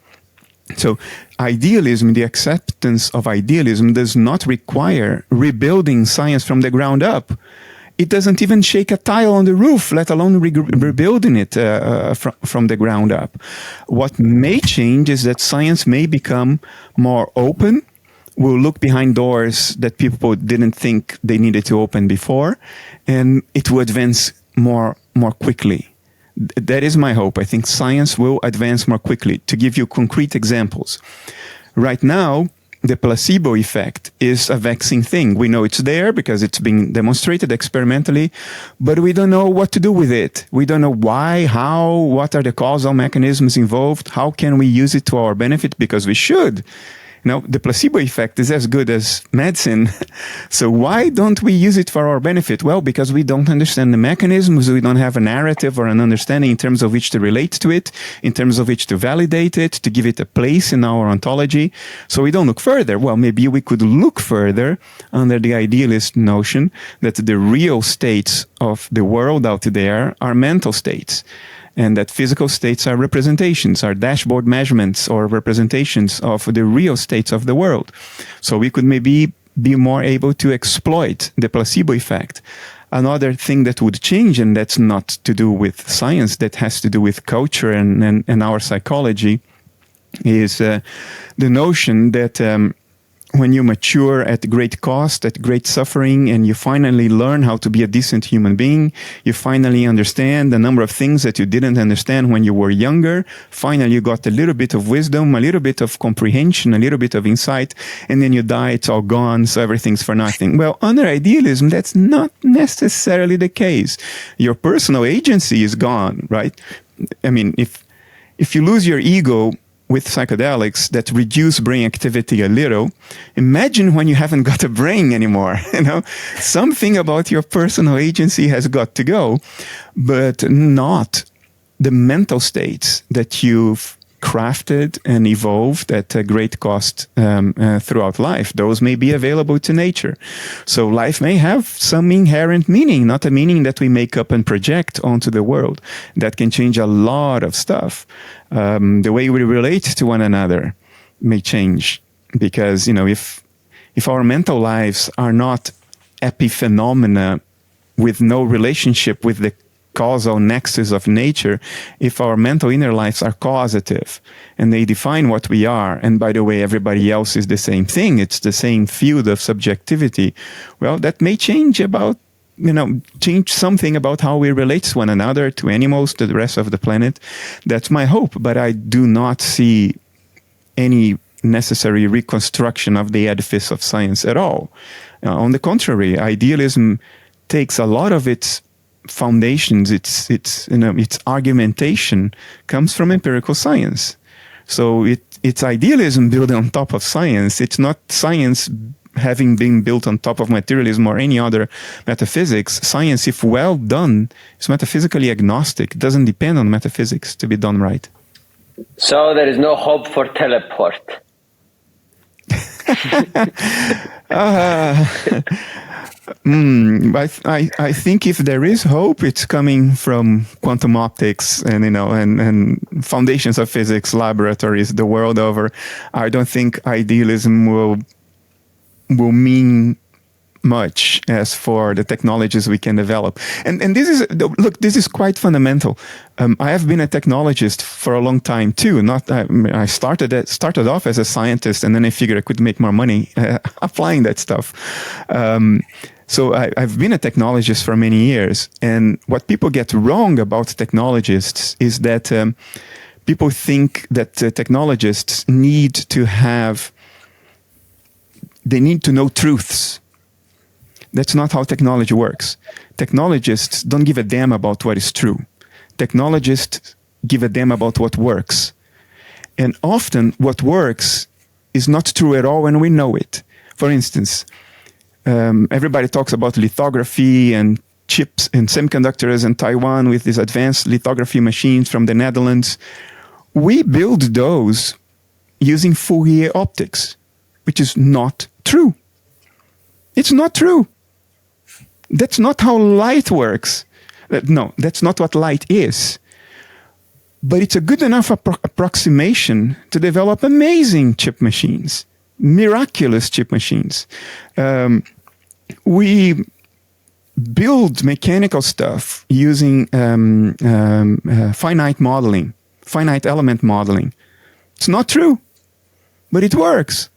So idealism, the acceptance of idealism, does not require rebuilding science from the ground up. It doesn't even shake a tile on the roof, let alone rebuilding it from the ground up. What may change is that science may become more open, will look behind doors that people didn't think they needed to open before, and it will advance more quickly. That is my hope. I think science will advance more quickly. To give you concrete examples, right now, the placebo effect is a vexing thing. We know it's there because it's been demonstrated experimentally, but we don't know what to do with it. We don't know why, how, what are the causal mechanisms involved, how can we use it to our benefit, because we should. The placebo effect is as good as medicine. So why don't we use it for our benefit? Well, because we don't understand the mechanisms. We don't have a narrative or an understanding in terms of which to relate to it, in terms of which to validate it, to give it a place in our ontology. So we don't look further. Well, maybe we could look further under the idealist notion that the real states of the world out there are mental states, and that physical states are representations, are dashboard measurements or representations of the real states of the world. So we could maybe be more able to exploit the placebo effect. Another thing that would change, and that's not to do with science, that has to do with culture and our psychology, is the notion that when you mature at great cost, at great suffering, and you finally learn how to be a decent human being, you finally understand a number of things that you didn't understand when you were younger. Finally, you got a little bit of wisdom, a little bit of comprehension, a little bit of insight, and then you die, it's all gone, so everything's for nothing. Well, under idealism, that's not necessarily the case. Your personal agency is gone, right? I mean, if you lose your ego, with psychedelics that reduce brain activity a little. Imagine when you haven't got a brain anymore. Something about your personal agency has got to go, but not the mental states that you've crafted and evolved at a great cost throughout life. Those may be available to nature. So life may have some inherent meaning, not a meaning that we make up and project onto the world. That can change a lot of stuff. The way we relate to one another may change because, if our mental lives are not epiphenomena with no relationship with the causal nexus of nature, if our mental inner lives are causative and they define what we are, and by the way, everybody else is the same thing, it's the same field of subjectivity, well, that may change something about how we relate to one another, to animals, to the rest of the planet. That's my hope, but I do not see any necessary reconstruction of the edifice of science at all. On the contrary, idealism takes a lot of its foundations, its argumentation comes from empirical science. So it's idealism built on top of science. It's not science having been built on top of materialism or any other metaphysics. Science, if well done, is metaphysically agnostic. It doesn't depend on metaphysics to be done right. So there is no hope for teleport. I think if there is hope, it's coming from quantum optics and foundations of physics laboratories the world over. I don't think idealism will mean much as for the technologies we can develop. And this is quite fundamental. I have been a technologist for a long time too. I started off as a scientist, and then I figured I could make more money applying that stuff. So I've been a technologist for many years, and what people get wrong about technologists is that people think that technologists need to know truths. That's not how technology works. Technologists don't give a damn about what is true. Technologists give a damn about what works. And often what works is not true at all when we know it. For instance, everybody talks about lithography and chips and semiconductors in Taiwan with these advanced lithography machines from the Netherlands. We build those using Fourier optics, which is not true. It's not true. That's not how light works. No, that's not what light is. But it's a good enough approximation to develop amazing chip machines, miraculous chip machines. We build mechanical stuff using finite modeling, finite element modeling. It's not true, but it works.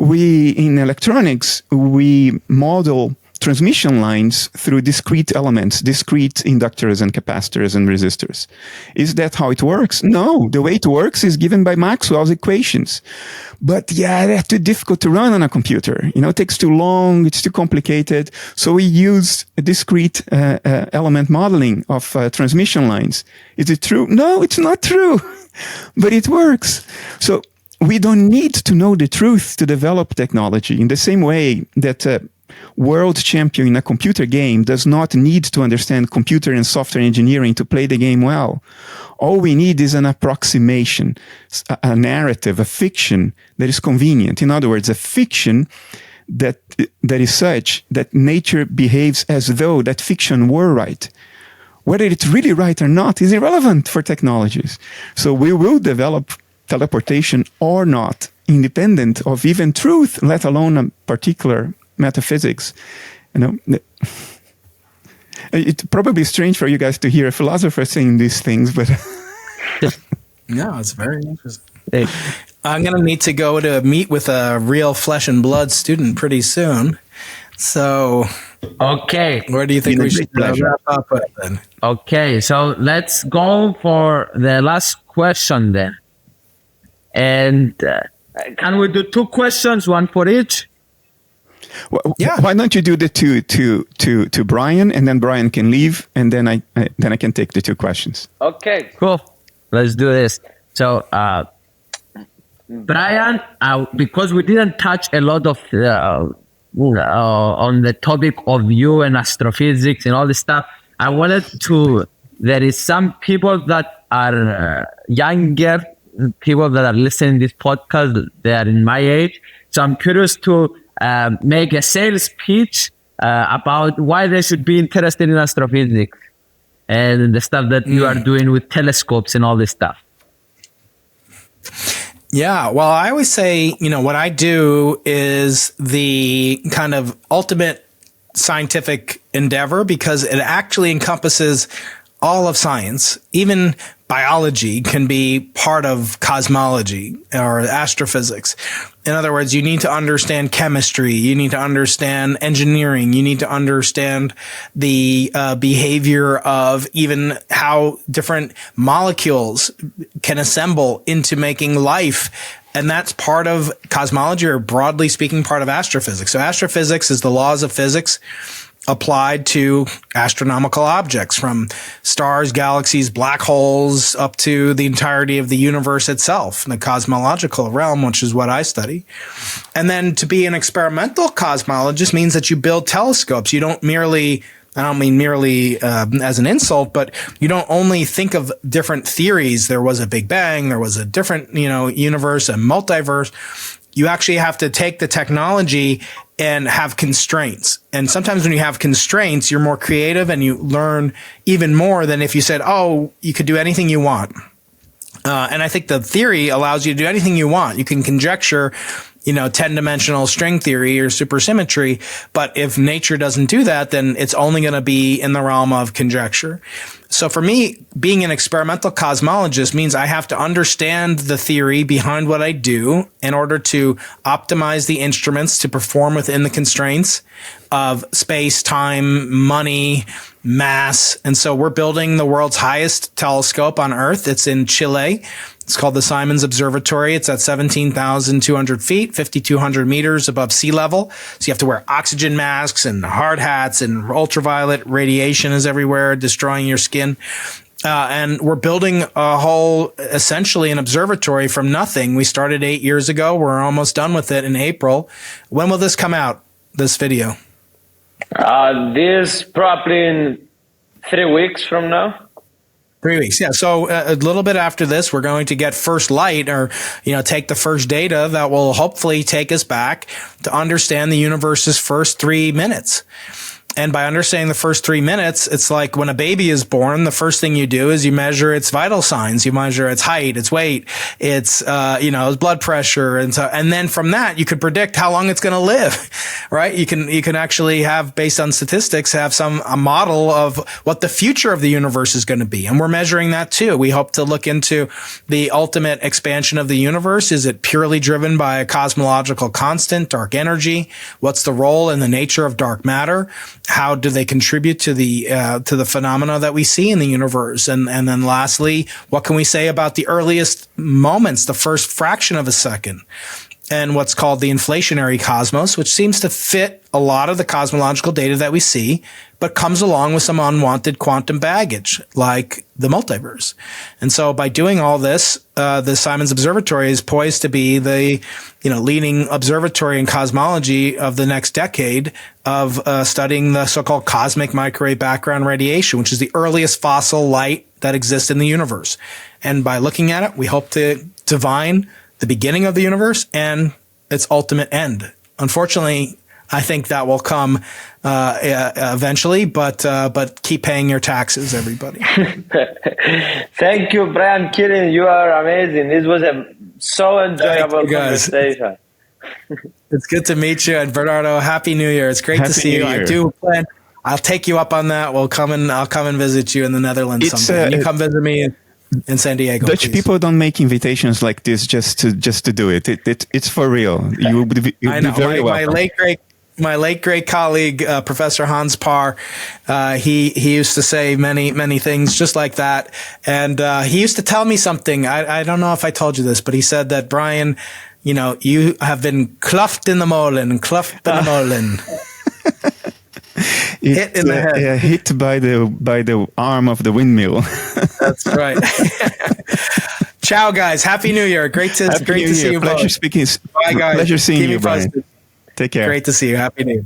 In electronics, we model transmission lines through discrete elements, discrete inductors and capacitors and resistors. Is that how it works? No, the way it works is given by Maxwell's equations. But yeah, they're too difficult to run on a computer. It takes too long, it's too complicated. So we use a discrete element modeling of transmission lines. Is it true? No, it's not true, but it works. So we don't need to know the truth to develop technology in the same way that world champion in a computer game does not need to understand computer and software engineering to play the game well. All we need is an approximation, a narrative, a fiction that is convenient. In other words, a fiction that is such that nature behaves as though that fiction were right. Whether it's really right or not is irrelevant for technologies. So we will develop teleportation or not, independent of even truth, let alone a particular metaphysics. It's probably strange for you guys to hear a philosopher saying these things, but no, it's very interesting. I'm going to need to go to meet with a real flesh and blood student pretty soon. So, okay, where do you think we should wrap up with then? Okay, so let's go for the last question then. And can we do 2 questions, one for each? Well, yeah. Why don't you do the two to Brian, and then Brian can leave, and then I can take the 2 questions. Okay, cool. Let's do this. So Brian, because we didn't touch a lot of on the topic of you and astrophysics and all this stuff, I wanted to. There is some people that are younger, people that are listening to this podcast. They are in my age, so I'm curious to make a sales pitch about why they should be interested in astrophysics and the stuff that you are doing with telescopes and all this stuff. Yeah, well, I always say, what I do is the kind of ultimate scientific endeavor because it actually encompasses all of science. Even biology can be part of cosmology or astrophysics. In other words, you need to understand chemistry. You need to understand engineering. You need to understand the behavior of even how different molecules can assemble into making life. And that's part of cosmology, or broadly speaking, part of astrophysics. So astrophysics is the laws of physics applied to astronomical objects, from stars, galaxies, black holes, up to the entirety of the universe itself, the cosmological realm, which is what I study. And then to be an experimental cosmologist means that you build telescopes. You don't merely, I don't mean merely as an insult, but you don't only think of different theories. There was a Big Bang, there was a different, universe, a multiverse. You actually have to take the technology and have constraints. And sometimes when you have constraints, you're more creative and you learn even more than if you said, oh, you could do anything you want. And I think the theory allows you to do anything you want. You can conjecture, 10-dimensional string theory or supersymmetry. But if nature doesn't do that, then it's only going to be in the realm of conjecture. So for me, being an experimental cosmologist means I have to understand the theory behind what I do in order to optimize the instruments to perform within the constraints of space, time, money, mass. And so we're building the world's highest telescope on Earth. It's in Chile. It's called the Simons Observatory. It's at 17,200 feet, 5,200 meters above sea level. So you have to wear oxygen masks and hard hats, and ultraviolet radiation is everywhere, destroying your skin. And we're building a whole, essentially an observatory from nothing. We started 8 years ago. We're almost done with it in April. When will this come out, this video? This probably in 3 weeks from now. 3 weeks, yeah. So a little bit after this, we're going to get first light, or take the first data that will hopefully take us back to understand the universe's first 3 minutes. And by understanding the first 3 minutes, it's like when a baby is born, the first thing you do is you measure its vital signs. You measure its height, its weight, its, its blood pressure. And then from that, you could predict how long it's going to live, right? You can actually have, based on statistics, have a model of what the future of the universe is going to be. And we're measuring that too. We hope to look into the ultimate expansion of the universe. Is it purely driven by a cosmological constant, dark energy? What's the role and the nature of dark matter? How do they contribute to the phenomena that we see in the universe? And then lastly, what can we say about the earliest moments, the first fraction of a second? And what's called the inflationary cosmos, which seems to fit a lot of the cosmological data that we see, but comes along with some unwanted quantum baggage, like the multiverse. And so by doing all this, the Simons Observatory is poised to be the leading observatory in cosmology of the next decade of studying the so-called cosmic microwave background radiation, which is the earliest fossil light that exists in the universe. And by looking at it, we hope to divine the beginning of the universe and its ultimate end. Unfortunately, I think that will come eventually, but keep paying your taxes, everybody. Thank you, Brian Keating. You are amazing. This was a so enjoyable conversation. It's good to meet you, and Bernardo, Happy New Year. It's great to see you. I do plan. I'll take you up on that. I'll come and visit you in the Netherlands someday. You come visit me in San Diego. Dutch people don't make invitations like this just to do it. It's for real. You would be very welcome. My late great colleague, Professor Hans Parr, he used to say many things just like that. And he used to tell me something. I don't know if I told you this, but he said that, Brian, you have been kluft in the molen, hit in the head. Yeah, hit by the arm of the windmill. That's right. Ciao, guys. Happy New Year. Great to see you Pleasure both. speaking. Bye, guys. Pleasure seeing you, Brian. Posted. Take care. Great to see you. Happy New Year.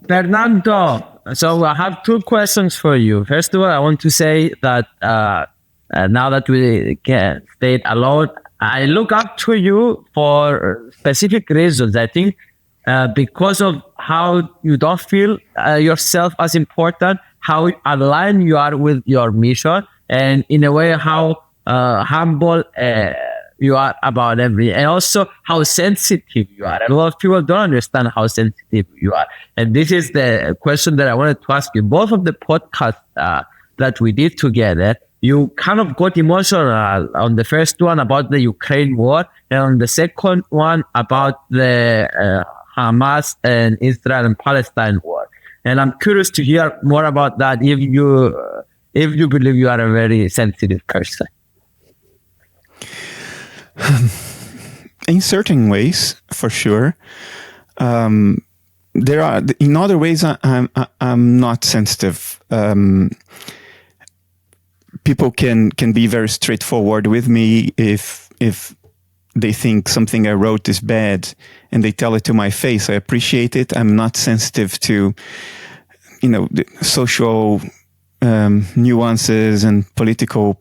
Bernardo, so I have two questions for you. First of all, I want to say that now that we can stay alone, I look up to you for specific reasons. I think because of how you don't feel yourself as important, how aligned you are with your mission, and in a way how humble you are about everything, and also how sensitive you are. A lot of people don't understand how sensitive you are. And this is the question that I wanted to ask you. Both of the podcasts that we did together, you kind of got emotional on the first one about the Ukraine war, and on the second one about the Hamas and Israel and Palestine war. And I'm curious to hear more about that if you believe you are a very sensitive person. In certain ways, for sure. There are in other ways I'm not sensitive. People can be very straightforward with me if they think something I wrote is bad and they tell it to my face. I appreciate it. I'm not sensitive to the social nuances and political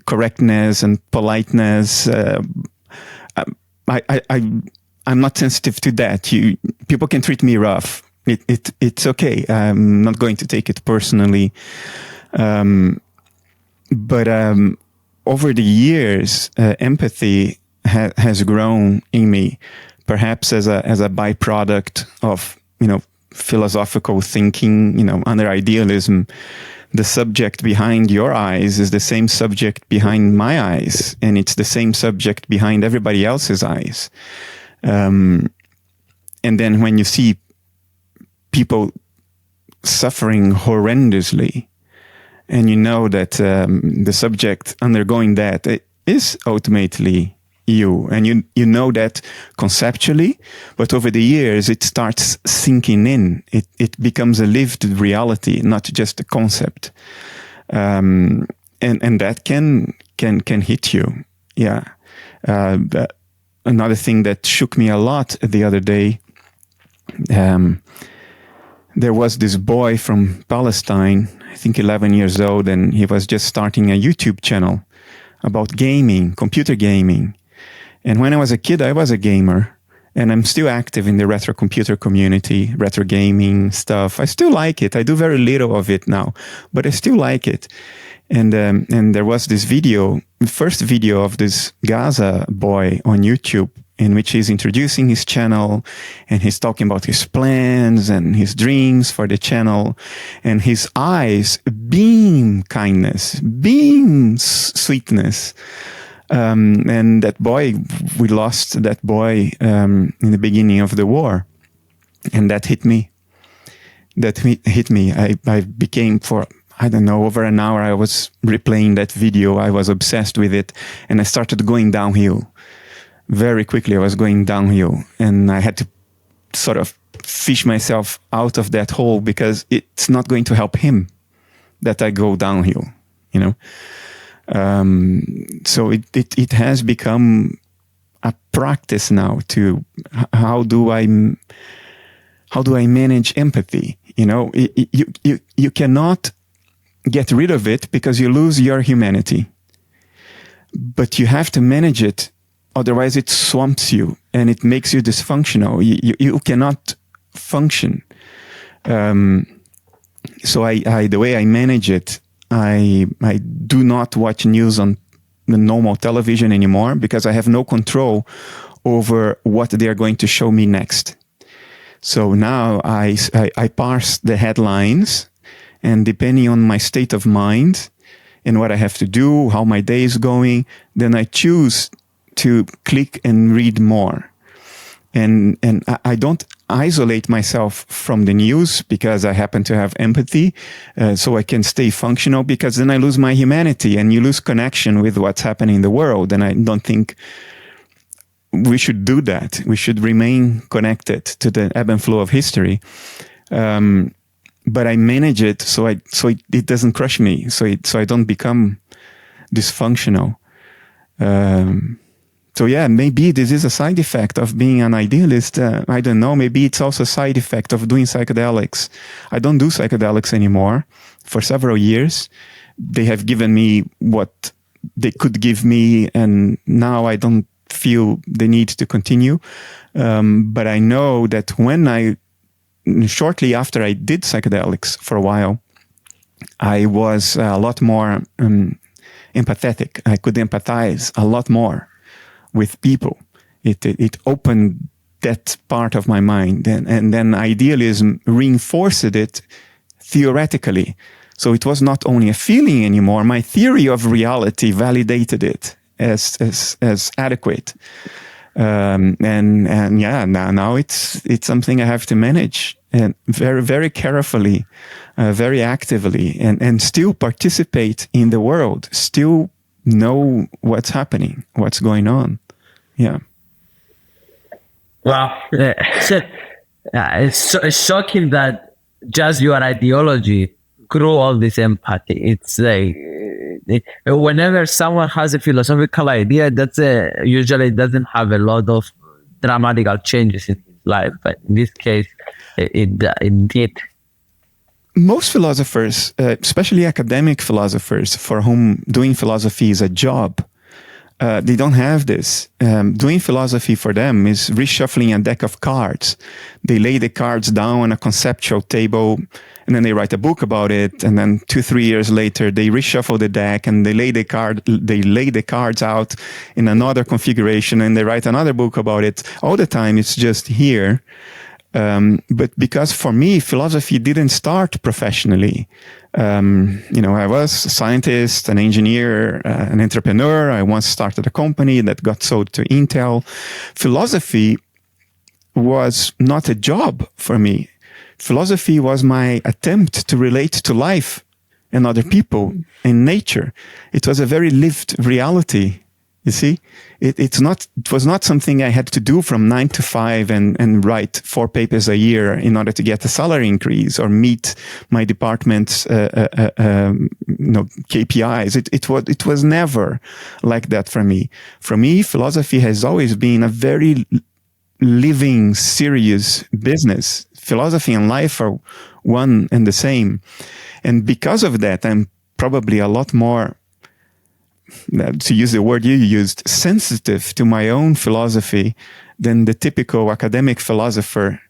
correctness and politeness. I'm not sensitive to that. People can treat me rough. It's okay. I'm not going to take it personally. But over the years, empathy has grown in me, perhaps as a byproduct of philosophical thinking. Under idealism, the subject behind your eyes is the same subject behind my eyes, and it's the same subject behind everybody else's eyes. And then when you see people suffering horrendously, and you know that the subject undergoing that is ultimately you, and you know that conceptually, but over the years it starts sinking in. It becomes a lived reality, not just a concept, and that can hit you. Yeah. Another thing that shook me a lot the other day. There was this boy from Palestine, I think 11 years old, and he was just starting a YouTube channel about gaming, computer gaming. And when I was a kid, I was a gamer, and I'm still active in the retro computer community, retro gaming stuff. I still like it. I do very little of it now, but I still like it. And there was this video, the first video of this Gaza boy on YouTube, in which he's introducing his channel, and he's talking about his plans and his dreams for the channel, and his eyes beam kindness, beam sweetness. And that boy, we lost that boy in the beginning of the war, and that hit me. I became, for I don't know, over an hour, I was replaying that video. I was obsessed with it, and I started going downhill. Very quickly, I was going downhill, and I had to sort of fish myself out of that hole, because it's not going to help him that I go downhill, So it has become a practice now to how do I manage empathy? You cannot get rid of it because you lose your humanity, but you have to manage it. Otherwise, it swamps you and it makes you dysfunctional. You cannot function. So the way I manage it, I do not watch news on the normal television anymore, because I have no control over what they are going to show me next. So now I parse the headlines, and depending on my state of mind and what I have to do, how my day is going, then I choose to click and read more. And I don't isolate myself from the news because I happen to have empathy, so I can stay functional, because then I lose my humanity and you lose connection with what's happening in the world. And I don't think we should do that. We should remain connected to the ebb and flow of history. But I manage it so it doesn't crush me, so I don't become dysfunctional. So yeah, maybe this is a side effect of being an idealist. I don't know. Maybe it's also a side effect of doing psychedelics. I don't do psychedelics anymore for several years. They have given me what they could give me, and now I don't feel the need to continue. But I know that shortly after I did psychedelics for a while, I was a lot more empathetic. I could empathize a lot more with people. It opened that part of my mind, and then idealism reinforced it theoretically. So it was not only a feeling anymore. My theory of reality validated it as adequate. And yeah, now it's something I have to manage, and very, very carefully, very actively, and still participate in the world, still know what's happening, what's going on. Yeah. Wow. It's shocking that just your ideology grew all this empathy. It's like whenever someone has a philosophical idea, usually doesn't have a lot of dramatical changes in his life. But in this case, it did. Most philosophers, especially academic philosophers, for whom doing philosophy is a job, they don't have this. Doing philosophy for them is reshuffling a deck of cards. They lay the cards down on a conceptual table, and then they write a book about it. And then 2-3 years later, they reshuffle the deck and they lay the cards out in another configuration, and they write another book about it. All the time, it's just here. But because for me, philosophy didn't start professionally. I was a scientist, an engineer, an entrepreneur. I once started a company that got sold to Intel. Philosophy was not a job for me. Philosophy was my attempt to relate to life and other people and nature. It was a very lived reality. You see, it was not something I had to do from 9 to 5 and write 4 papers a year in order to get a salary increase or meet my department's KPIs. It was never like that for me. For me, philosophy has always been a very living, serious business. Philosophy and life are one and the same, and because of that, I'm probably a lot more, to use the word you used, sensitive to my own philosophy than the typical academic philosopher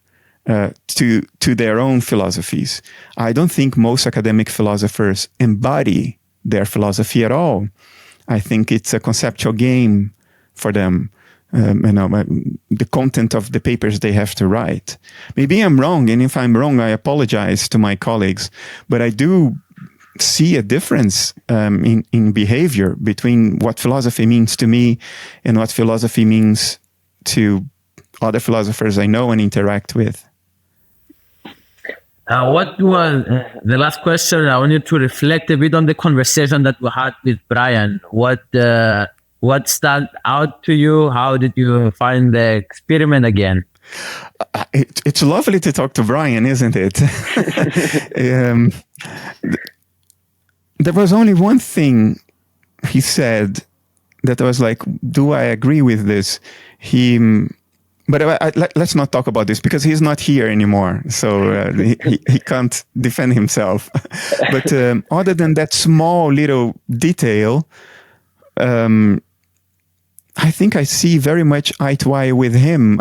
to their own philosophies. I don't think most academic philosophers embody their philosophy at all. I think it's a conceptual game for them. The content of the papers they have to write. Maybe I'm wrong, and if I'm wrong, I apologize to my colleagues, but I do see a difference in behavior between what philosophy means to me and what philosophy means to other philosophers I know and interact with. What was the last question? I want you to reflect a bit on the conversation that we had with Brian. What stood out to you? How did you find the experiment again? It's lovely to talk to Brian, isn't it? There was only one thing he said that I was like, do I agree with this? But let's not talk about this because he's not here anymore. So he can't defend himself. But other than that small little detail, I think I see very much eye to eye with him.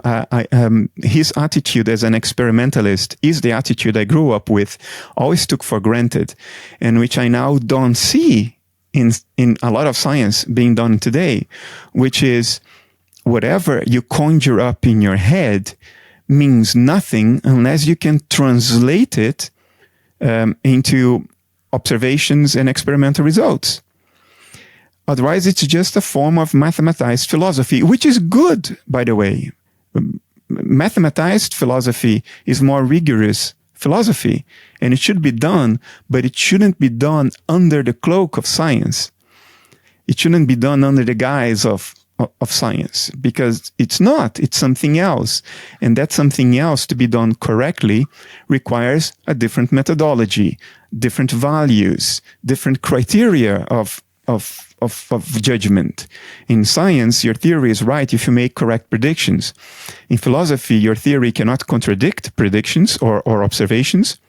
His attitude as an experimentalist is the attitude I grew up with, always took for granted, and which I now don't see in a lot of science being done today, which is whatever you conjure up in your head means nothing unless you can translate it into observations and experimental results. Otherwise, it's just a form of mathematized philosophy, which is good, by the way. Mathematized philosophy is more rigorous philosophy, and it should be done, but it shouldn't be done under the cloak of science. It shouldn't be done under the guise of science, because it's not. It's something else. And that something else, to be done correctly, requires a different methodology, different values, different criteria of of judgment. In science, your theory is right if you make correct predictions. In philosophy, your theory cannot contradict predictions or observations.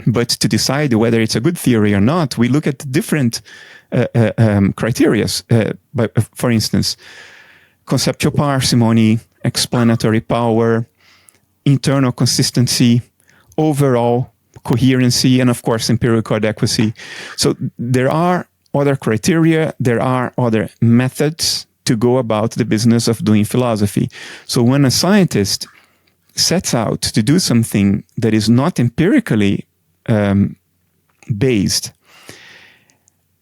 But to decide whether it's a good theory or not, we look at different criteria. For instance, conceptual parsimony, explanatory power, internal consistency, overall coherency, and of course, empirical adequacy. So there are other criteria, there are other methods to go about the business of doing philosophy. So when a scientist sets out to do something that is not empirically based,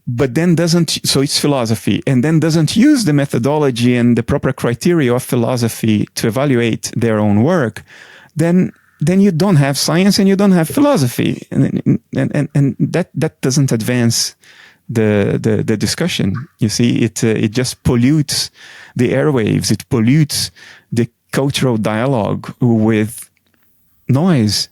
but then so it's philosophy, and then doesn't use the methodology and the proper criteria of philosophy to evaluate their own work, then you don't have science and you don't have philosophy, and that doesn't advance the discussion. You see, it just pollutes the airwaves, it pollutes the cultural dialogue with noise.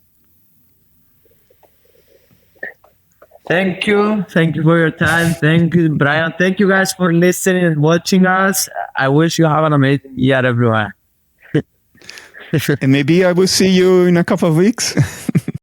Thank you for your time. Thank you, Brian. Thank you guys for listening and watching us. I wish you have an amazing year, everyone. And maybe I will see you in a couple of weeks.